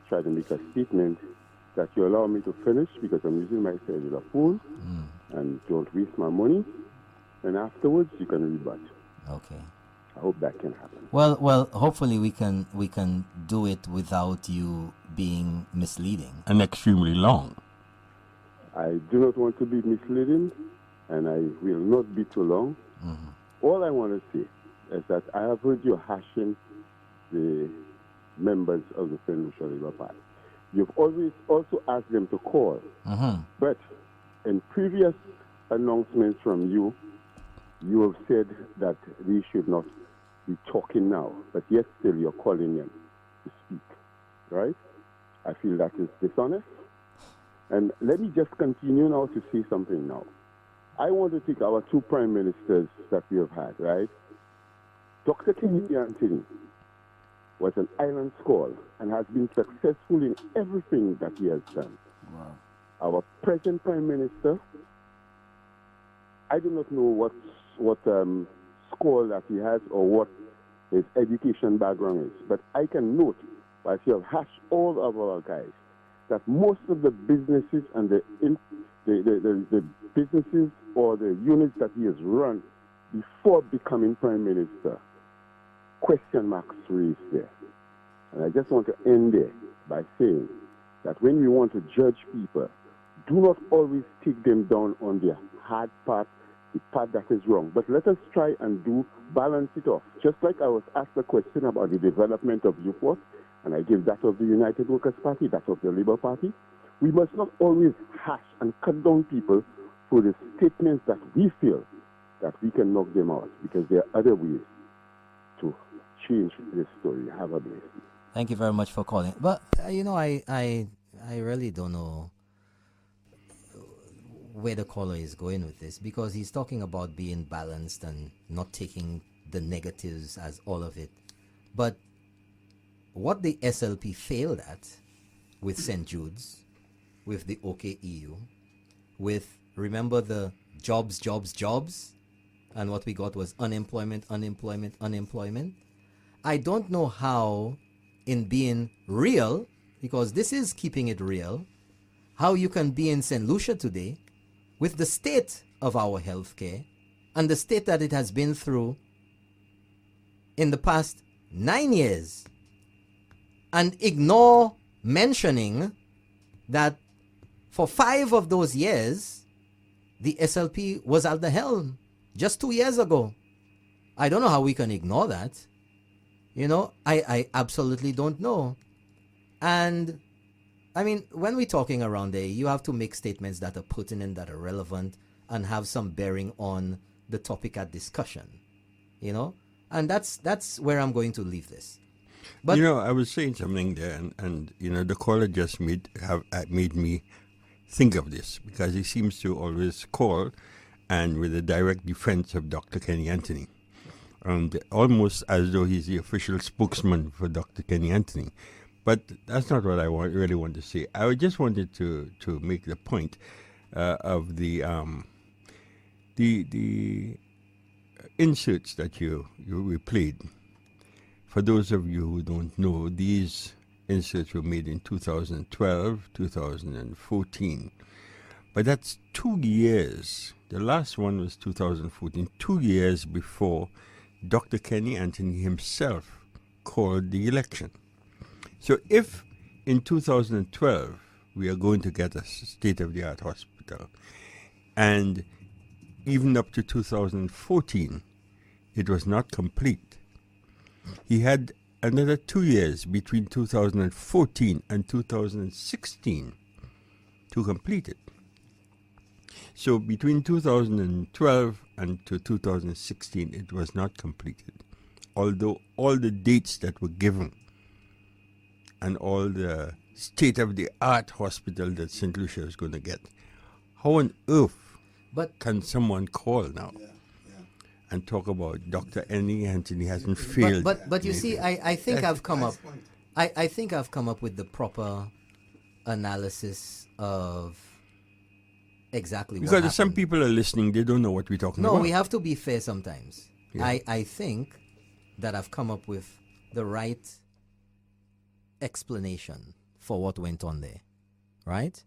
try to make a statement, that you allow me to finish because I'm using my cellular phone and don't waste my money. And afterwards, you can rebut. Okay. I hope that can happen. Well, hopefully we can do it without you being misleading. And extremely long. I do not want to be misleading, and I will not be too long. All I want to say is that I have heard you hashing the members of the St. Lucia Labour Party. You've always also asked them to call. But in previous announcements from you, you have said that they should not be talking now, but yet still you're calling them to speak, right? I feel that is dishonest. And let me just continue now to say something now. I want to take our two prime ministers that we have had, right? Dr. Kenny Anthony was an island scholar and has been successful in everything that he has done. Wow. Our present prime minister I do not know what school that he has or what his education background is, but I can note, as you have hashed all of our guys, that most of the businesses and the businesses or the units that he has run before becoming Prime Minister, question marks raised there. And I just want to end there by saying that when we want to judge people, do not always take them down on their hard part, the part that is wrong. But let us try and balance it off. Just like I was asked a question about the development of Newport, and I give that of the United Workers' Party, that of the Labour Party, we must not always hash and cut down people for the statements that we feel that we can knock them out, because there are other ways to change this story. Have a blessing. Thank you very much for calling. But, I really don't know where the caller is going with this, because he's talking about being balanced and not taking the negatives as all of it. But what the SLP failed at with St. Jude's, with the OKEU, with, remember, the jobs, and what we got was unemployment. I don't know how, in being real, because this is keeping it real, how you can be in St. Lucia today with the state of our healthcare and the state that it has been through in the past 9 years, and ignore mentioning that for 5 of those years, the SLP was at the helm just 2 years ago. I don't know how we can ignore that. I absolutely don't know. And I mean, when we're talking around there, you have to make statements that are pertinent, that are relevant, and have some bearing on the topic at discussion. And that's where I'm going to leave this. But I was saying something there, and the caller just made me think of this, because he seems to always call and with a direct defense of Dr. Kenny Anthony, and almost as though he's the official spokesman for Dr. Kenny Anthony. But that's not what I really want to say. I just wanted to make the point of the inserts that you replayed. For those of you who don't know, these inserts were made in 2012, 2014. But that's 2 years. The last one was 2014, 2 years before Dr. Kenny Anthony himself called the election. So if in 2012 we are going to get a state-of-the-art hospital, and even up to 2014 it was not complete, he had another 2 years between 2014 and 2016 to complete it. So between 2012 and to 2016 it was not completed, although all the dates that were given and all the state-of-the-art hospital that St. Lucia is going to get. How on earth can someone call now and talk about Dr. Anthony hasn't failed? But you see, I think I've come up. I think I've come up with the proper analysis of exactly what happened. Because some people are listening, they don't know what we're talking about. No, we have to be fair sometimes. Yeah. I think that I've come up with the right explanation for what went on there, right?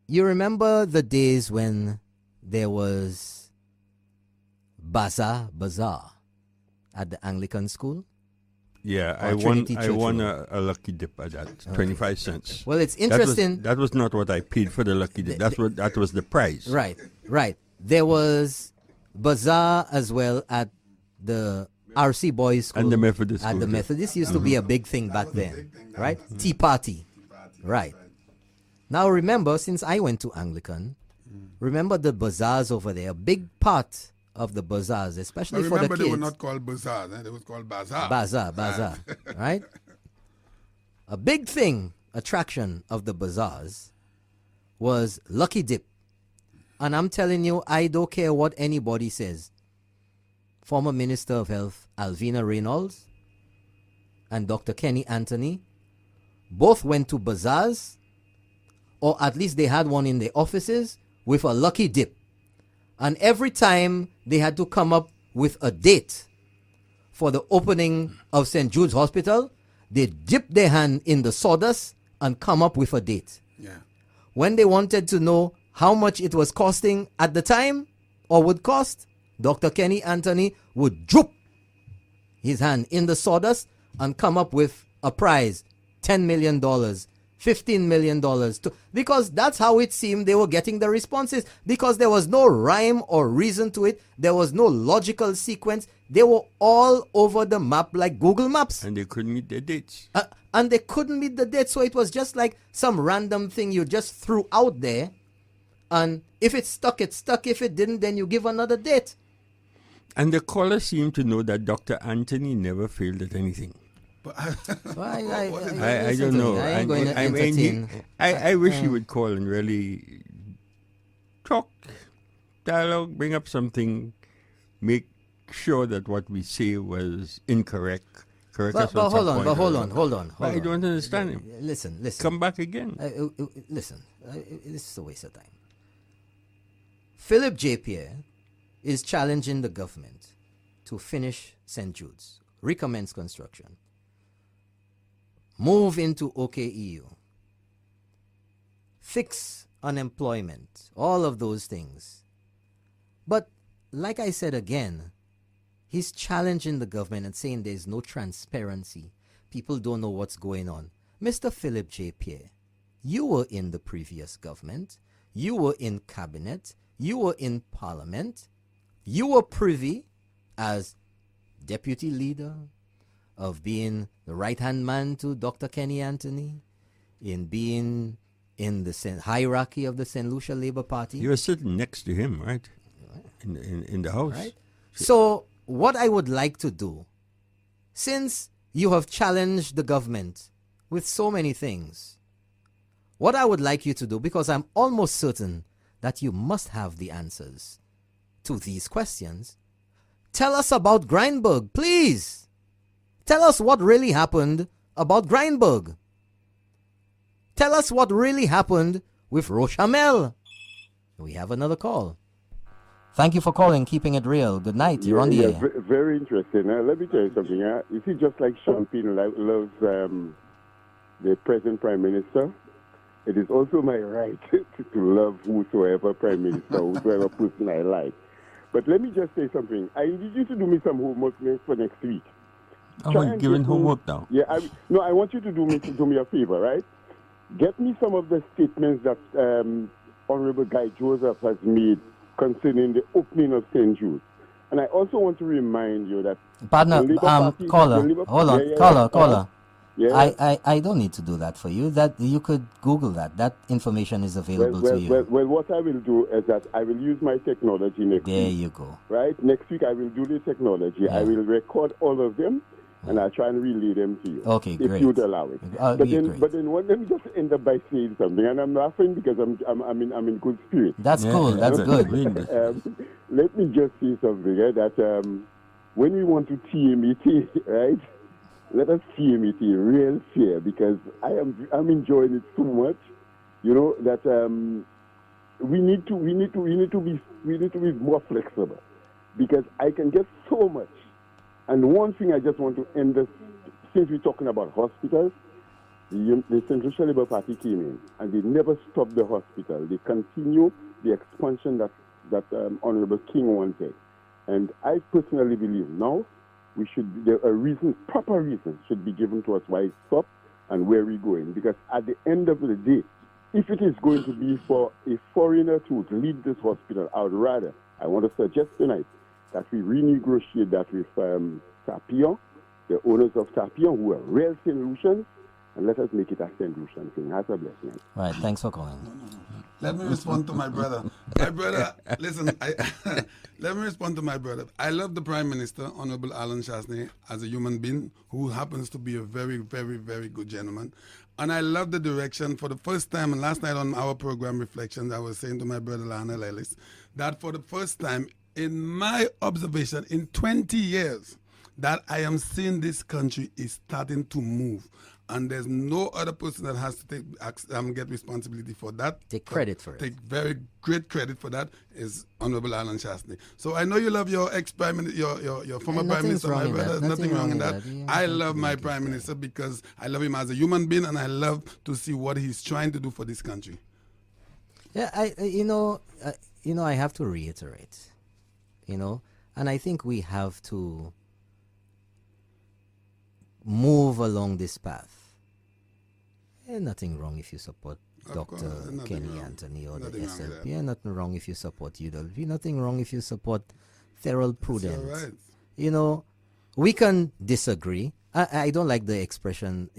You remember the days when there was bazaar at the Anglican school? Yeah, Or I Trinity Church won Road. a lucky dip at that, 25 cents. Well, it's interesting. That was not what I paid for the lucky dip. That was the price. Right. There was bazaar as well at the RC Boys School. And the Methodist At school, the yeah. Methodist used to be a big thing back then, right? Tea party. Right. Now remember, since I went to Anglican, remember the bazaars over there, a big part of the bazaars, especially for the remember kids. they were not called bazaars, they were called bazaar. Bazaar, right? A big attraction of the bazaars was Lucky Dip. And I'm telling you, I don't care what anybody says. Former Minister of Health Alvina Reynolds and Dr. Kenny Anthony both went to bazaars, or at least they had one in their offices with a Lucky Dip. And every time they had to come up with a date for the opening of St. Jude's Hospital, they dipped their hand in the sawdust and come up with a date. Yeah. When they wanted to know how much it was costing at the time or would cost, Dr. Kenny Anthony would drop his hand in the sawdust and come up with a prize, $10 million, $15 million, because that's how it seemed they were getting the responses, because there was no rhyme or reason to it. There was no logical sequence. They were all over the map like Google Maps. And they couldn't meet their dates. And they couldn't meet the date, so it was just like some random thing you just threw out there. And if it stuck, it stuck. If it didn't, then you give another date. And the caller seemed to know that Dr. Anthony never failed at anything. But I don't know. I ain't going to entertain. I wish he would call and really talk, dialogue, bring up something, make sure that what we say was incorrect. Correct us But on hold some on, point hold or on, another. hold on. But I don't understand him. Listen. Come back again. Listen, this is a waste of time. Philip J Pierre is challenging the government to finish St. Jude's, recommence construction, move into OKEU, fix unemployment, all of those things. But like I said again, he's challenging the government and saying there's no transparency. People don't know what's going on. Mr. Philip J. Pierre, you were in the previous government. You were in cabinet. You were in parliament. You were privy as deputy leader of being the right-hand man to Dr. Kenny Anthony, in being in the hierarchy of the St. Lucia Labour Party. You were sitting next to him, right? In the house. Right? So what I would like to do, since you have challenged the government with so many things, what I would like you to do, because I'm almost certain that you must have the answers to these questions, tell us about Grindberg, please. Tell us what really happened about Grindberg. Tell us what really happened with Rochamel. We have another call. Thank you for calling, Keeping It Real. Good night. You're on the air. Very interesting. Let me tell you something. You see, just like Champagne loves the present Prime Minister, it is also my right to love whosoever Prime Minister, whosoever person I like. But let me just say something. I need you to do me some homework for next week. Oh, you're giving homework now? Yeah, I want you to do me a favor, right? Get me some of the statements that Honorable Guy Joseph has made concerning the opening of St. Jude. And I also want to remind you that... Partner, caller, hold on, caller. Yeah. I don't need to do that for you. That you could Google that. That information is available to you. Well, what I will do is that I will use my technology next week. There you go. Right? Next week I will do the technology. Yeah. I will record all of them, and I'll try and relay them to you. Okay, great. If you'd allow it. But then let me just end up by saying something, and I'm laughing because I'm in good spirit. That's cool. That's good. Let me just say something, that when we want to TMET, right? Let us TMET real fair, because I'm enjoying it so much, that we need to be more flexible, because I can get so much. And one thing I just want to end this, since we're talking about hospitals, the St. Lucia Labour Party came in and they never stopped the hospital. They continue the expansion that Honorable King wanted. And I personally believe now proper reasons should be given to us why it stopped and where we're going. Because at the end of the day, if it is going to be for a foreigner to lead this hospital, I want to suggest tonight that we renegotiate that with Tapion, the owners of Tapion, who are real St. Lucians, and let us make it a St. Lucian thing. Have a blessed night. Right, thanks for calling. Let me respond to my brother. My brother, listen, let me respond to my brother. I love the Prime Minister, Honorable Allen Chastanet, as a human being who happens to be a very, very, very good gentleman. And I love the direction. For the first time, and last night on our program Reflections, I was saying to my brother Lionel Ellis that for the first time in my observation in 20 years, that I am seeing this country is starting to move. and there's no other person that has to get responsibility for that. Take credit for it. Take very great credit for that is Honorable Allen Chastanet. So I know you love your ex-prime minister, your former prime minister, my brother. There's nothing wrong in that. I love my prime minister because I love him as a human being, and I love to see what he's trying to do for this country. Yeah, I have to reiterate, and I think we have to move along this path. Nothing wrong if you support Dr. Kenny Anthony or the SLP. Nothing wrong if you support UWP. Nothing wrong if you support Thurl Prudent. Right. We can disagree. I don't like the expression,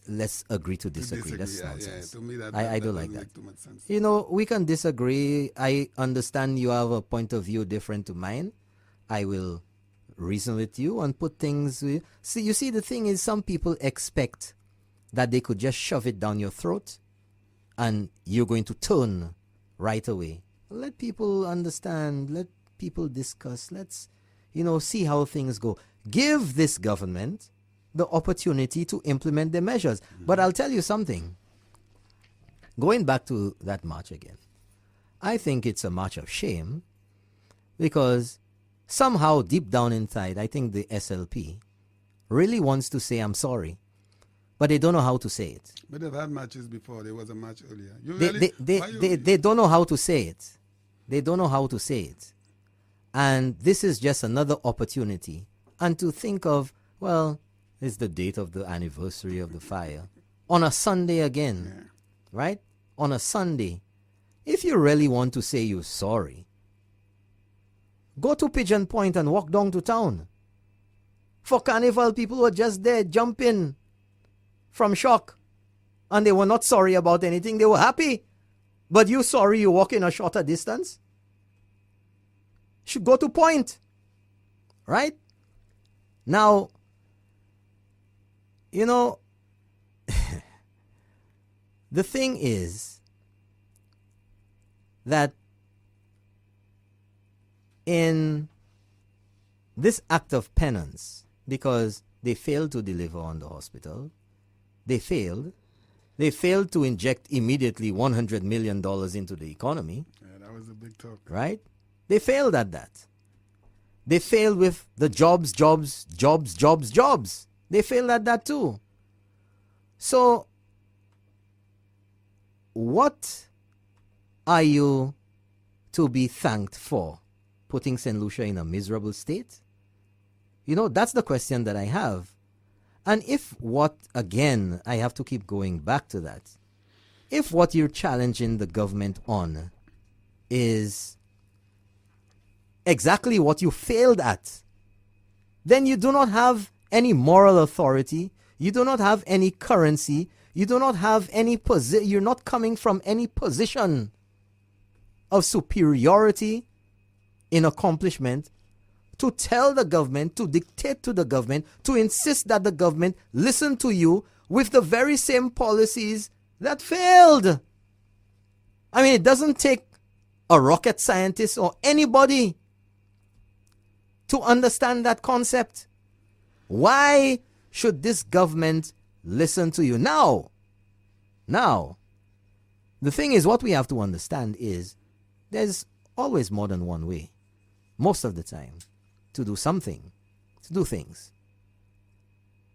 let's agree to disagree. That's nonsense. To me, I don't like that. Make too much sense. We can disagree. I understand you have a point of view different to mine. I will reason with you and put things. You see, the thing is, some people expect that they could just shove it down your throat and you're going to turn right away. Let people understand. Let people discuss. Let's, see how things go. Give this government the opportunity to implement the measures. But I'll tell you something. Going back to that march again, I think it's a march of shame because somehow deep down inside, I think the SLP really wants to say, I'm sorry. But they don't know how to say it. But they've had matches before. There was a match earlier. They don't know how to say it. They don't know how to say it. And this is just another opportunity. And to think of, well, it's the date of the anniversary of the fire. On a Sunday again, right? On a Sunday. If you really want to say you're sorry, go to Pigeon Point and walk down to town. For Carnival, people were just there jumping from shock, and they were not sorry about anything. They were happy. But you sorry you walk in a shorter distance? Should go to Point, right? Now, the thing is that in this act of penance, because they failed to deliver on the hospital, They failed to inject immediately $100 million into the economy. Yeah, that was a big talk. Right? They failed at that. They failed with the jobs. They failed at that too. So, what are you to be thanked for? Putting St. Lucia in a miserable state? That's the question that I have. And again, I have to keep going back to that. If what you're challenging the government on is exactly what you failed at, then you do not have any moral authority, you do not have any currency, you do not have any you're not coming from any position of superiority in accomplishment to tell the government, to dictate to the government, to insist that the government listen to you with the very same policies that failed. I mean, it doesn't take a rocket scientist or anybody to understand that concept. Why should this government listen to you? Now, the thing is, what we have to understand is there's always more than one way, most of the time, to do something, to do things.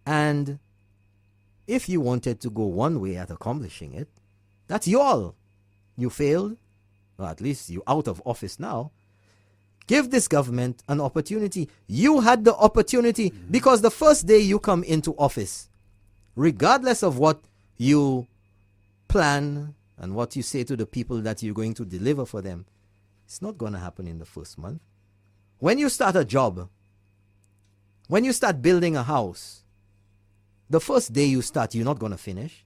And if you wanted to go one way at accomplishing it, that's you all. You failed, or at least you're out of office now. Give this government an opportunity. You had the opportunity because the first day you come into office, regardless of what you plan and what you say to the people that you're going to deliver for them, it's not going to happen in the first month. When you start a job, when you start building a house, the first day you start, you're not going to finish.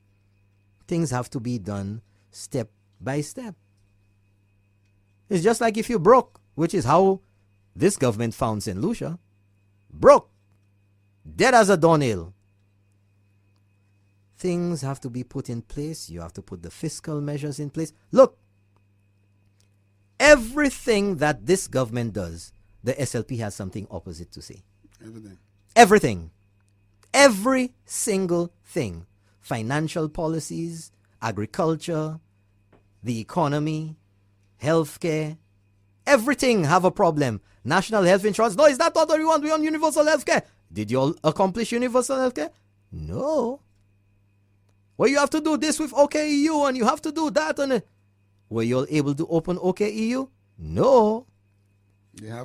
Things have to be done step by step. It's just like if you broke, which is how this government found St. Lucia. Broke. Dead as a doornail. Things have to be put in place. You have to put the fiscal measures in place. Look, everything that this government does, the SLP has something opposite to say. Everything. Everything. Every single thing. Financial policies, agriculture, the economy, healthcare, everything have a problem. National health insurance. No, is that not what we want? We want universal healthcare. Did you all accomplish universal healthcare? No. Well, you have to do this with OKEU and you have to do that. And were you all able to open OKEU? No.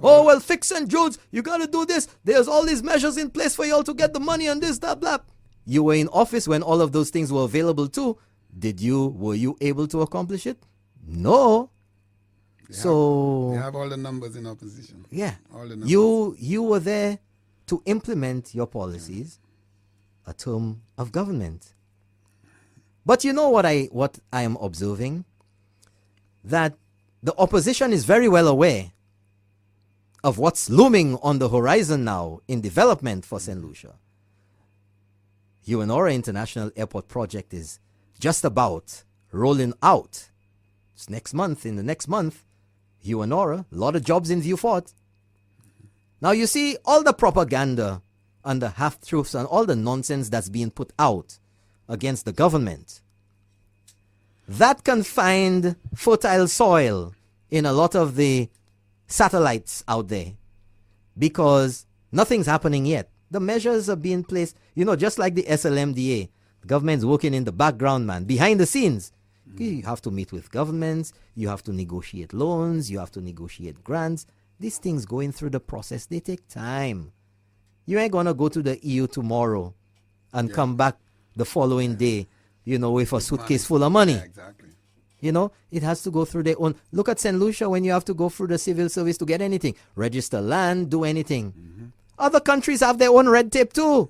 Oh, well, fix St. Jude's. You got to do this. There's all these measures in place for you all to get the money and this, that, blah. You were in office when all of those things were available too. Were you able to accomplish it? No. They So have all the numbers in opposition. yeah, All the numbers. you were there to implement your policies, a term of government. But you know what I am observing? That the opposition is very well aware of what's looming on the horizon now in development for St. Lucia. UNORA International Airport project is just about rolling out. It's next month. In the next month, UNORA, a lot of jobs in view for it. Now you see all the propaganda and the half-truths and all the nonsense that's being put out against the government. That can find fertile soil in a lot of the satellites out there because nothing's happening yet. The measures are being placed, just like the SLMDA. The government's working in the background, man, behind the scenes. You have to meet with governments, you have to negotiate loans, you have to negotiate grants. These things going through the process, they take time. You ain't gonna go to the EU tomorrow and come back the following day, with a suitcase full of money. Yeah, exactly. It has to go through their own. Look at St. Lucia when you have to go through the civil service to get anything. Register land, do anything. Other countries have their own red tape too.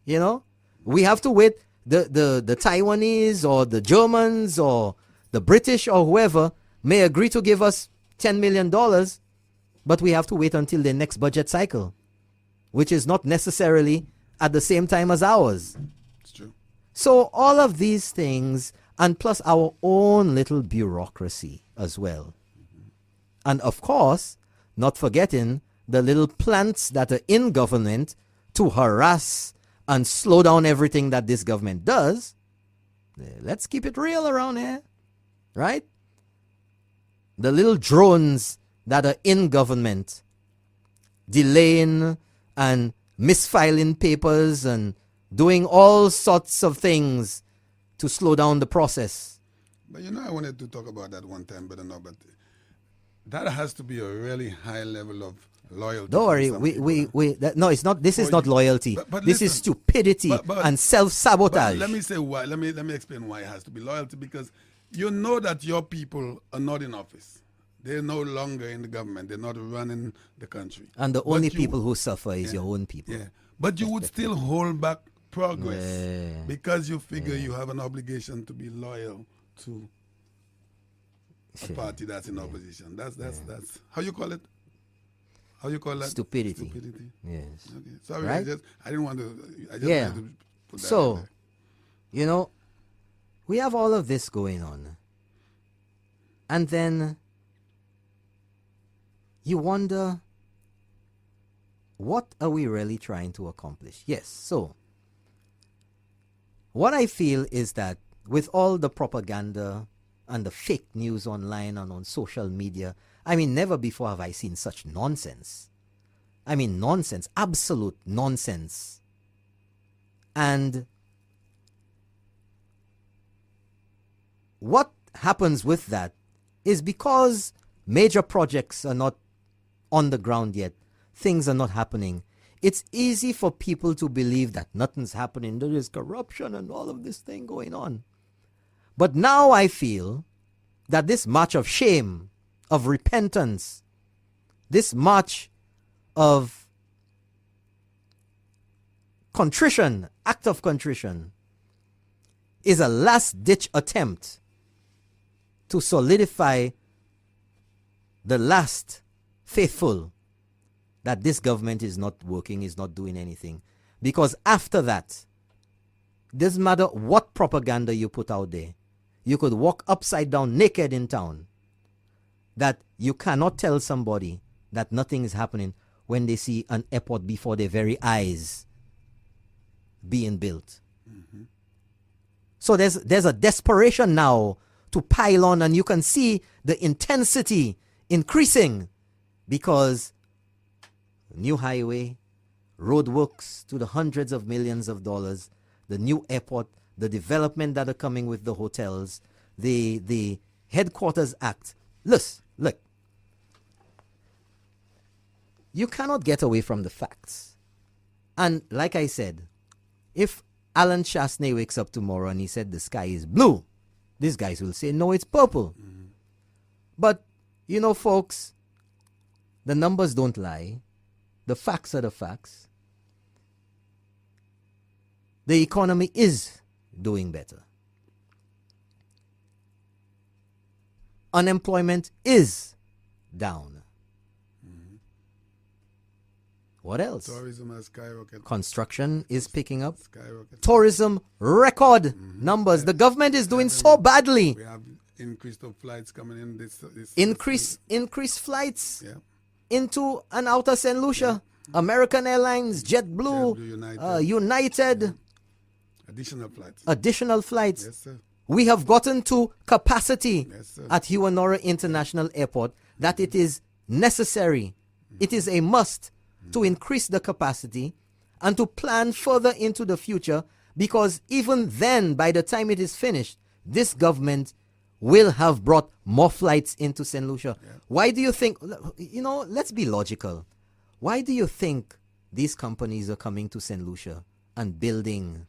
We have to wait. The Taiwanese or the Germans or the British or whoever may agree to give us $10 million, but we have to wait until the next budget cycle, which is not necessarily at the same time as ours. It's true. So all of these things, and plus our own little bureaucracy as well. And of course, not forgetting the little plants that are in government to harass and slow down everything that this government does. Let's keep it real around here, right? The little drones that are in government, delaying and misfiling papers and doing all sorts of things to slow down the process. But I wanted to talk about that one time, but that has to be a really high level of loyalty. Don't worry, no, it's not. This is not loyalty. But this is stupidity and self-sabotage. Let me say why. Let me explain why it has to be loyalty. Because you know that your people are not in office. They're no longer in the government. They're not running the country. And the only people who suffer is your own people. Yeah, but you would still hold back progress because you figure you have an obligation to be loyal to a party that's in opposition. That's how you call it. How you call that? Stupidity. Yes. Okay. Sorry, right? I didn't want to. I just wanted to put that so, in there. we have all of this going on, and then you wonder, what are we really trying to accomplish? Yes. So, what I feel is that with all the propaganda and the fake news online and on social media, never before have I seen such nonsense. Nonsense, absolute nonsense. And what happens with that is because major projects are not on the ground yet, things are not happening, it's easy for people to believe that nothing's happening, there is corruption and all of this thing going on. But now I feel that this march of shame, of repentance, this march of contrition, act of contrition, is a last-ditch attempt to solidify the last faithful that this government is not working, is not doing anything. Because after that, doesn't matter what propaganda you put out there, you could walk upside down naked in town, that you cannot tell somebody that nothing is happening when they see an airport before their very eyes being built. So there's a desperation now to pile on, and you can see the intensity increasing because new highway, roadworks to the hundreds of millions of dollars, the new airport, the development that are coming with the hotels, the Headquarters Act. Look, you cannot get away from the facts. And like I said, if Allen Chastanet wakes up tomorrow and he said the sky is blue, these guys will say, no, it's purple. But, you know, folks, the numbers don't lie. The facts are the facts. The economy is doing better. Unemployment is down. What else? Tourism has skyrocketed. Construction is picking up. Skyrocketed. Tourism record numbers. The government is doing so badly. We have increased of flights coming in. Increased flights into and out of St. Lucia. American Airlines, JetBlue, United. Additional flights. Yes, sir. We have gotten to capacity at Huanora International Airport that it is necessary. It is a must to increase the capacity and to plan further into the future, because even then, by the time it is finished, this government will have brought more flights into St. Lucia. Why do you think, let's be logical. Why do you think these companies are coming to St. Lucia and building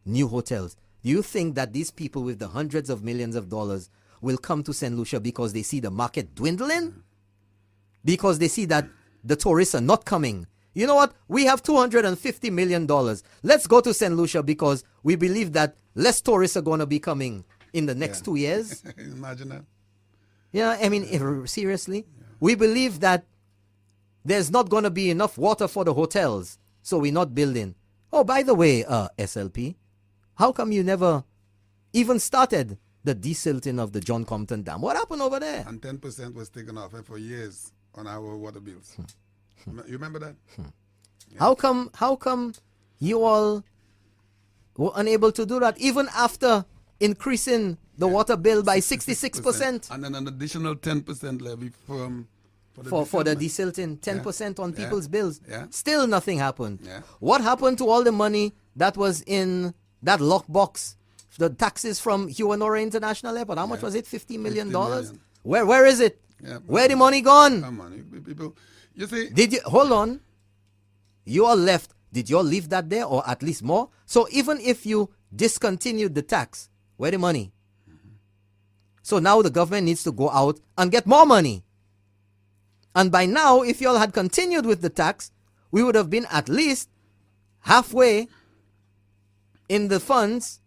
new hotels? Do you think that these people with the hundreds of millions of dollars will come to St. Lucia because they see the market dwindling? Because they see that the tourists are not coming? You know what? We have $250 million. Let's go to St. Lucia because we believe that less tourists are going to be coming in the next 2 years. Imagine that. Yeah, I mean, seriously. We believe that there's not going to be enough water for the hotels, so we're not building. Oh, by the way, SLP, how come you never even started the desilting of the John Compton Dam? What happened over there? And 10% was taken off for years on our water bills. You remember that? How come you all were unable to do that even after increasing the water bill by 66%? And then an additional 10% levy for the desilting, 10% on people's bills. Yeah. Still nothing happened. Yeah. What happened to all the money that was in that lockbox? The taxes from Huanora International Airport. How much was it? $50 million? million. Where is it? Yeah, where the money gone? Come on, people. You see, hold on. You all left. Did you all leave that there, or at least more? So even if you discontinued the tax, where the money? So now the government needs to go out and get more money. And by now, if you all had continued with the tax, we would have been at least halfway in the funds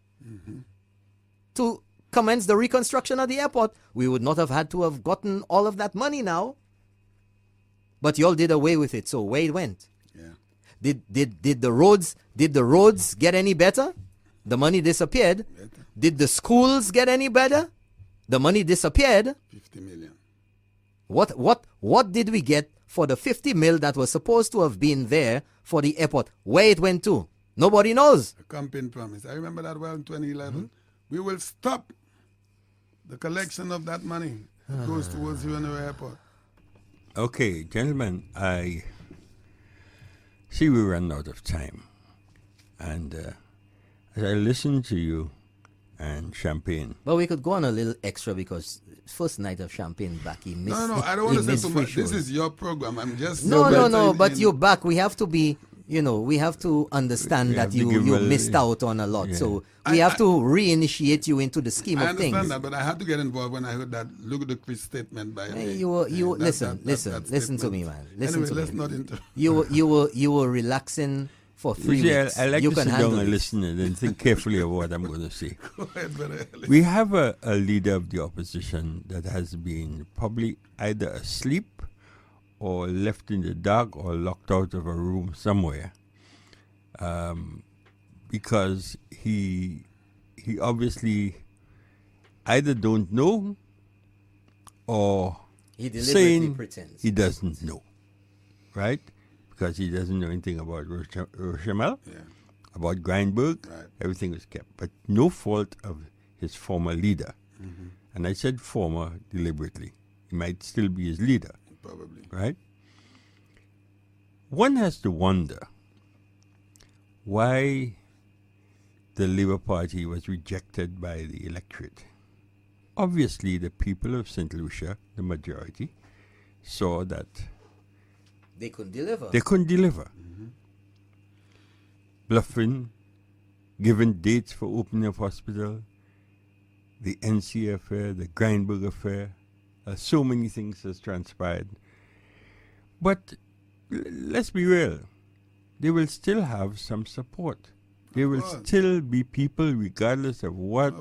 to commence the reconstruction of the airport. We would not have had to have gotten all of that money now. But you all did away with it, so where it went? Yeah. Did the roads get any better? The money disappeared. Did the schools get any better? The money disappeared. 50 million. What did we get for the 50 mil that was supposed to have been there for the airport? Where it went to? Nobody knows. A campaign promise. I remember that well in 2011. We will stop the collection of that money. It goes towards Huanora Airport. Okay, gentlemen, I see we run out of time. And as I listen to you and Champagne. But we could go on a little extra because first night of Champagne back, he missed. No, I don't want to say too much. This is your program. I'm just... No, but you're back. We have to be... we have to understand that you missed out on a lot. Yeah. So we have to reinitiate you into the scheme of things. I understand that, but I had to get involved when I heard that ludicrous statement by listen to me, man. Listen to let's me. Not inter- you were relaxing for 3 weeks. I like you to can sit down and it. listen and think carefully of what I'm going to say. Go ahead, brother. We have a leader of the opposition that has been probably either asleep or left in the dark or locked out of a room somewhere, because he obviously either don't know or he deliberately pretends he doesn't know, right? Because he doesn't know anything about Rochamel, About Grindberg, everything was kept. But no fault of his former leader. And I said former deliberately. He might still be his leader. Probably. Right? One has to wonder why the Labour Party was rejected by the electorate. Obviously, the people of St. Lucia, the majority, saw that they couldn't deliver. They couldn't deliver. Bluffing, giving dates for opening of hospital, the NC affair, the Grindberg affair, so many things has transpired. But let's be real, they will still have some support. There will still be people, regardless of what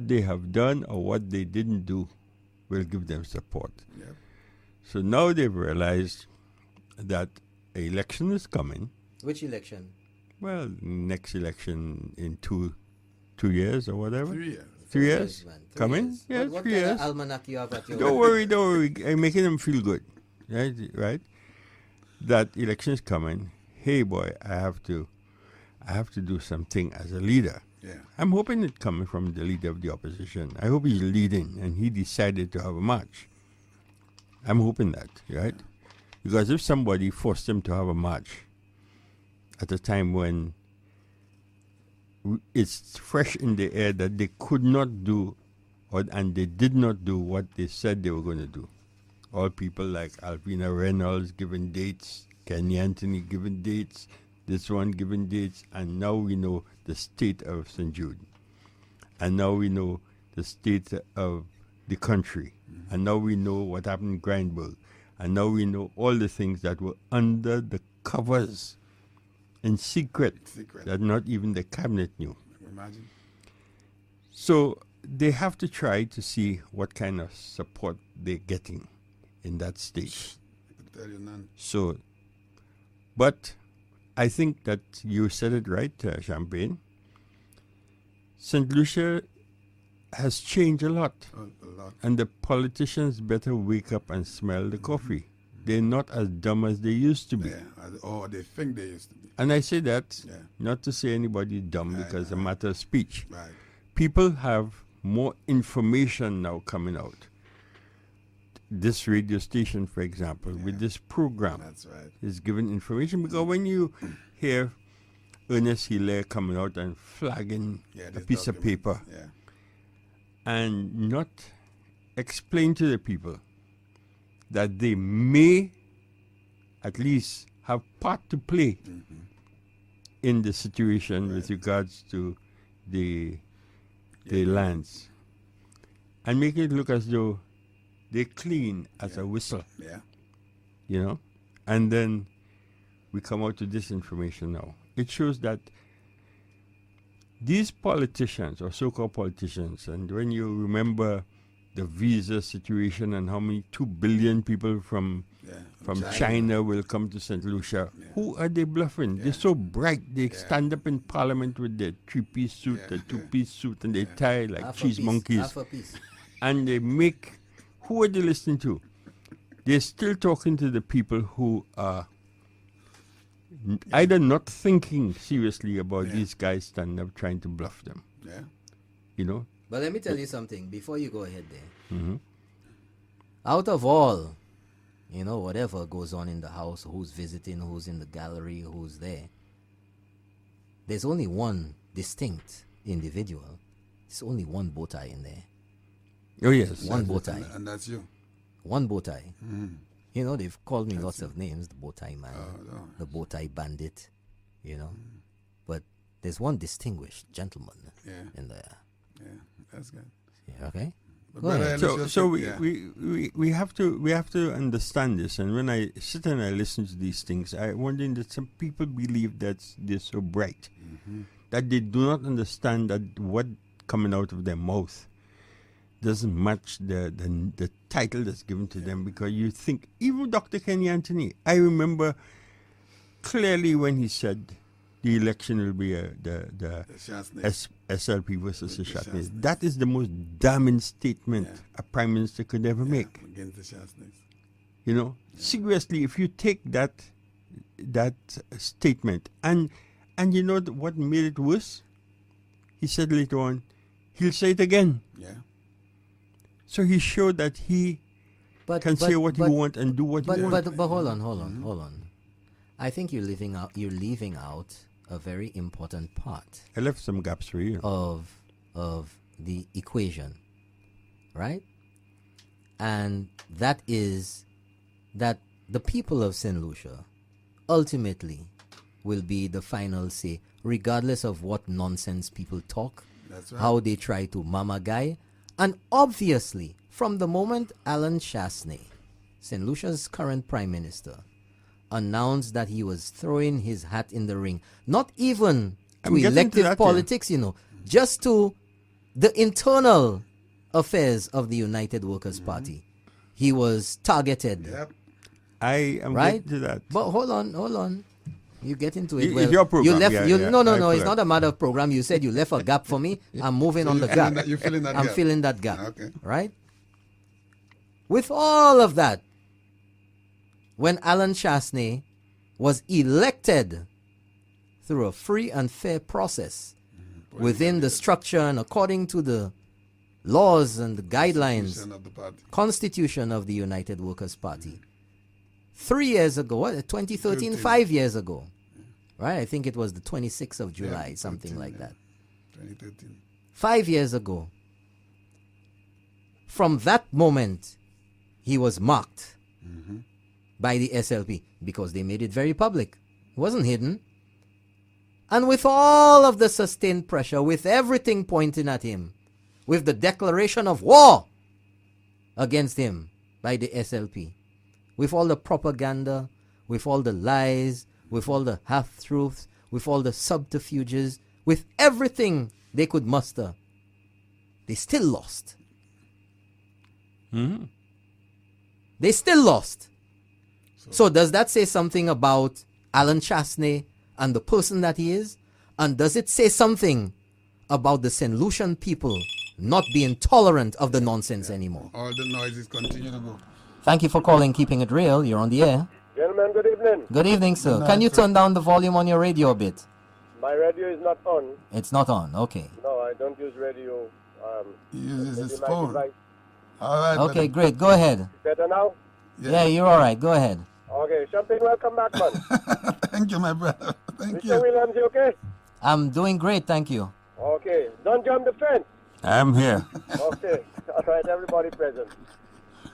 they have done or what they didn't do, will give them support. Yep. So now they've realized that an election is coming. Which election? Well, next election in two years or whatever. 3 years. 3 years? Man. 3 Coming? years. Yeah, what 3 kind years. of almanac you have at your Don't worry. I'm making them feel good. Right? That election is coming. Hey boy, I have to do something as a leader. Yeah. I'm hoping it's coming from the leader of the opposition. I hope he's leading and he decided to have a march. I'm hoping that, right? Because if somebody forced him to have a march at a time when it's fresh in the air that they could not do and they did not do what they said they were going to do. All people like Alvina Reynolds giving dates, Kenny Anthony giving dates, this one giving dates, and now we know the state of St. Jude. And now we know the state of the country. And now we know what happened in Grindberg. And now we know all the things that were under the covers in secret. That not even the cabinet knew. Imagine. So they have to try to see what kind of support they're getting in that stage. I could tell you none. So, but I think that you said it right, Champagne. St. Lucia has changed a lot. A lot. And the politicians better wake up and smell the coffee. They're not as dumb as they used to be. Yeah. Or they think they used to be. And I say that not to say anybody dumb because it's a matter of speech. Right. People have more information now coming out. This radio station, for example, with this program, is giving information because when you hear Ernest Hilaire coming out and flagging a piece of paper and not explain to the people that they may at least have part to play in the situation with regards to the lands, and make it look as though they're clean as a whistle. Yeah. You know? And then we come out to this information now. It shows that these politicians or so-called politicians, and when you remember the visa situation and how many 2 billion people from China will come to St. Lucia, who are they bluffing? They're so bright. They stand up in Parliament with their 3-piece suit, their 2-piece suit, and they tie like Half a cheese piece, monkeys. half a piece. And they make... Who are they listening to? They're still talking to the people who are either not thinking seriously about these guys standing up trying to bluff them. Yeah. You know? But let me tell you something before you go ahead there. Mm-hmm. Out of all, whatever goes on in the house, who's visiting, who's in the gallery, who's there, there's only one distinct individual. There's only one bow tie in there. Oh, yes. One bow tie. And that's you. One bow tie. Mm. They've called me lots of names. The bow tie man, the bow tie bandit, But there's one distinguished gentleman in there. Yeah, that's good. Yeah, okay? So we have to understand this, and when I sit and I listen to these things, I wonder that some people believe that they're so bright that they do not understand that what coming out of their mouth doesn't match the title that's given to them, because you think, even Dr. Kenny Anthony, I remember clearly when he said the election will be the SLP versus the Chastanet. That is the most damning statement a prime minister could ever make. Against the Chastanet. You know, seriously, if you take that statement, and And you know what made it worse? He said later on, he'll say it again. Yeah. So he showed that he can say what he wants and do what he wants. But hold on. I think you're leaving out a very important part. I left some gaps for you. Of the equation, right? And that is that the people of St. Lucia ultimately will be the final say, regardless of what nonsense people talk, That's right. how they try to mama guy. And obviously, from the moment Allen Chastanet, St. Lucia's current prime minister, announced that he was throwing his hat in the ring, not even to elective politics, just to the internal affairs of the United Workers' Party. He was targeted. Yep. I am right? getting to that. But hold on. You get into it. It's your program. You left. Yeah, No. It's not a matter of program. You said you left a gap for me. I'm moving on the gap. You're filling that gap. I'm filling that gap. Okay. Right? With all of that, when Allen Chastanet was elected through a free and fair process within the structure and according to the laws and the guidelines, Constitution of the United Workers' Party, 3 years ago, 2013, 5 years ago, right? I think it was the 26th of July, something like that. 2013. 5 years ago. From that moment, he was marked by the SLP because they made it very public. It wasn't hidden. And with all of the sustained pressure, with everything pointing at him, with the declaration of war against him by the SLP, with all the propaganda, with all the lies, with all the half-truths, with all the subterfuges, with everything they could muster, they still lost. They still lost. So does that say something about Allen Chastanet and the person that he is? And does it say something about the St. Lucian people not being tolerant of the nonsense anymore? All the noises continue to go. Thank you for calling Keeping It Real. You're on the air. Gentlemen, good evening. Good evening, sir. Can you turn down the volume on your radio a bit? My radio is not on. It's not on. Okay. No, I don't use radio. He uses his my phone. device. All right. Okay, great. Go ahead. Better now? Yeah, you're all right. Go ahead. Okay, Champagne, welcome back, man. Thank you, my brother. Thank Mr. Williams, you okay? I'm doing great, thank you. Okay, don't jump the fence. I'm here. Okay, all right, everybody present.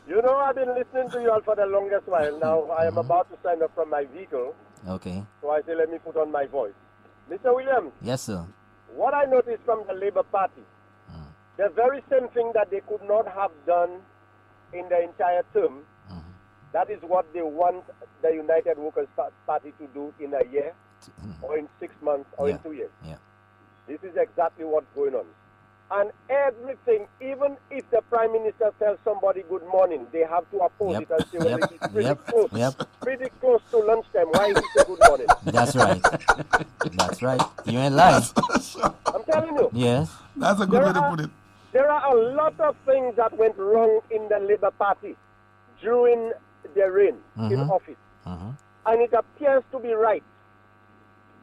You know, I've been listening to you all for the longest while. Now, I am about to sign up from my vehicle. Okay. So I say, let me put on my voice. Mr. Williams. Yes, sir. What I noticed from the Labour Party, the very same thing that they could not have done in the entire term, that is what they want the United Workers' Party to do in a year, or in 6 months, or in 2 years. Yeah. This is exactly what's going on. And everything, even if the Prime Minister tells somebody good morning, they have to oppose it and say, well, it is pretty close to lunchtime. Why is it a good morning? That's right. That's right. You ain't lying. I'm telling you. Yes. That's a good way to put it. There are a lot of things that went wrong in the Labour Party during their reign in office. And it appears to be right.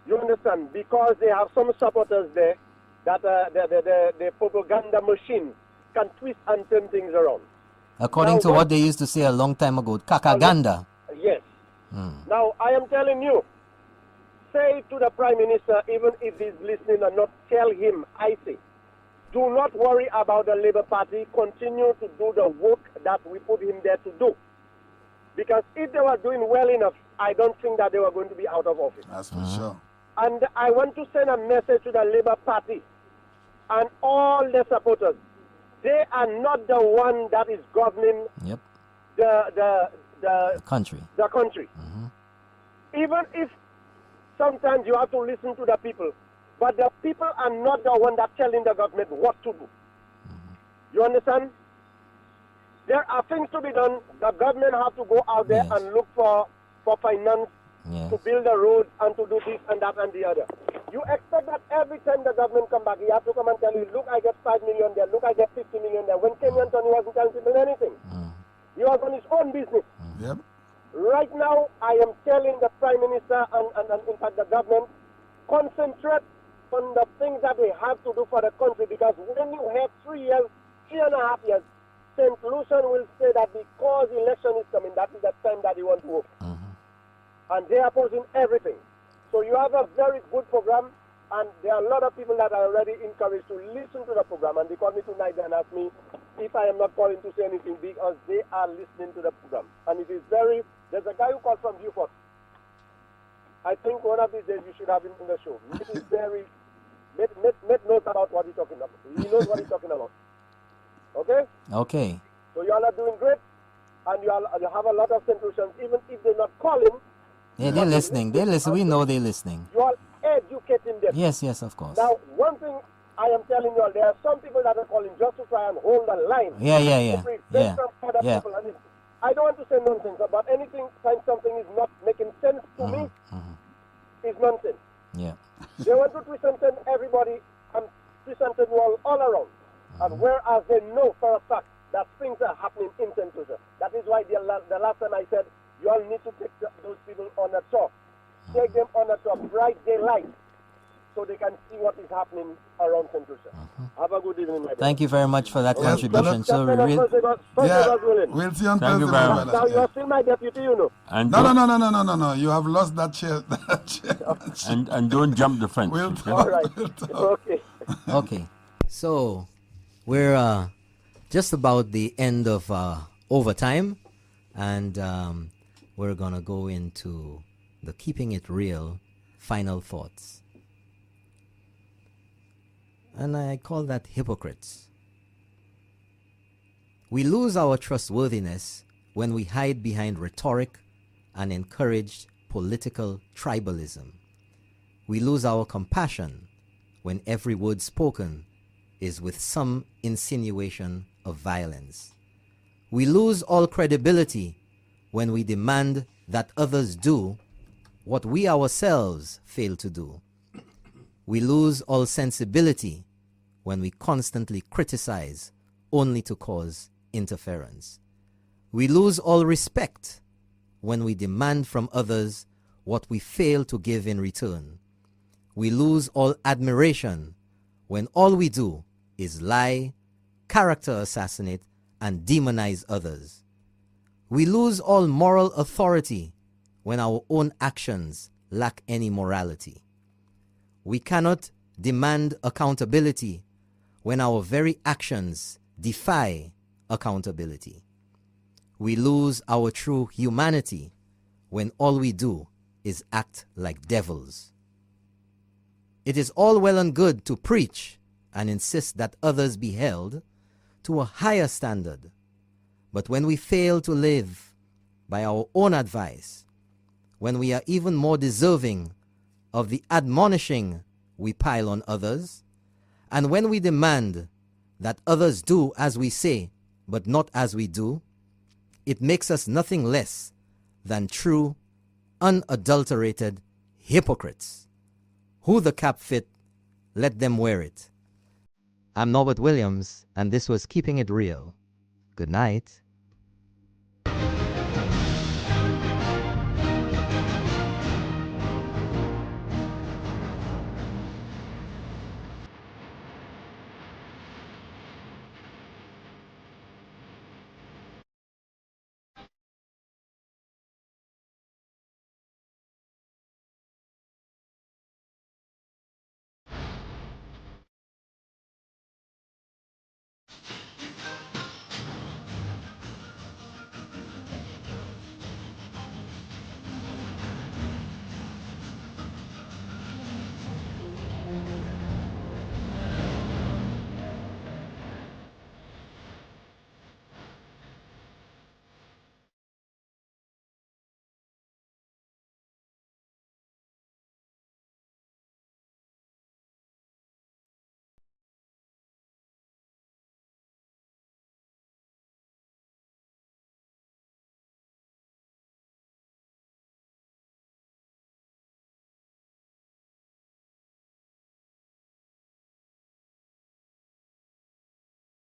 You understand? Because they have some supporters there that the propaganda machine can twist and turn things around. According to what they used to say a long time ago, kakaganda. Yes. Now, I am telling you, say to the Prime Minister, even if he's listening or not, tell him, I say, do not worry about the Labour Party. Continue to do the work that we put him there to do. Because if they were doing well enough, I don't think that they were going to be out of office. That's for sure. And I want to send a message to the Labour Party and all the supporters. They are not the one that is governing the country. The country. Even if sometimes you have to listen to the people, but the people are not the one that telling the government what to do. You understand? There are things to be done. The government have to go out there and look for finance to build the roads and to do this and that and the other. You expect that every time the government come back, he have to come and tell you, look, I get 5 million there, look, I get 50 million there. When Kenyan Tony wasn't telling people anything. He was on his own business. Yep. Right now, I am telling the Prime Minister and in fact the government, concentrate on the things that they have to do for the country, because when you have 3 years, 3.5 years, St. Lucian will say that because election is coming, that is the time that they want to vote. And they are opposing everything. So you have a very good program, and there are a lot of people that are already encouraged to listen to the program, and they called me tonight and asked me if I am not calling to say anything, because they are listening to the program. And it is very, there's a guy who called from Beaufort. I think one of these days you should have him in the show. It is very, make note about what he's talking about. He knows what he's talking about. Okay? Okay. So you all are doing great, and you have a lot of St. Lucians, even if they're not calling. Yeah, they're listening. They listen. We know they're listening. You are educating them. Yes, yes, of course. Now, one thing I am telling you all, there are some people that are calling just to try and hold the line. Yeah. From other people. And I don't want to say nonsense about anything. When something is not making sense to me, is nonsense. Yeah. They want to twist and turn everybody and twist and turn all around. And whereas they know for a fact that things are happening in St. Lucia. That is why the last time I said, you all need to take those people on a talk. Take them on a talk, bright daylight, so they can see what is happening around St. Lucia. Have a good evening, my brother. Thank you very much for that contribution. So we'll see you on Thank you Thursday, very my much. brother. Now you are still my deputy, you know. And No. You have lost that chair. and don't jump the fence. We'll okay? talk. All right. We'll talk. Okay. Okay. So we're just about the end of overtime, and we're gonna go into the keeping it real final thoughts. And I call that hypocrites. We lose our trustworthiness when we hide behind rhetoric and encourage political tribalism. We lose our compassion when every word spoken is with some insinuation of violence. We lose all credibility when we demand that others do what we ourselves fail to do. We lose all sensibility when we constantly criticize only to cause interference. We lose all respect when we demand from others what we fail to give in return. We lose all admiration when all we do is lie, character assassinate, and demonize others. We lose all moral authority when our own actions lack any morality. We cannot demand accountability when our very actions defy accountability. We lose our true humanity when all we do is act like devils. It is all well and good to preach and insist that others be held to a higher standard, but when we fail to live by our own advice, when we are even more deserving of the admonishing we pile on others, and when we demand that others do as we say, but not as we do, it makes us nothing less than true, unadulterated hypocrites. Who the cap fit, let them wear it. I'm Norbert Williams, and this was Keeping It Real. Good night.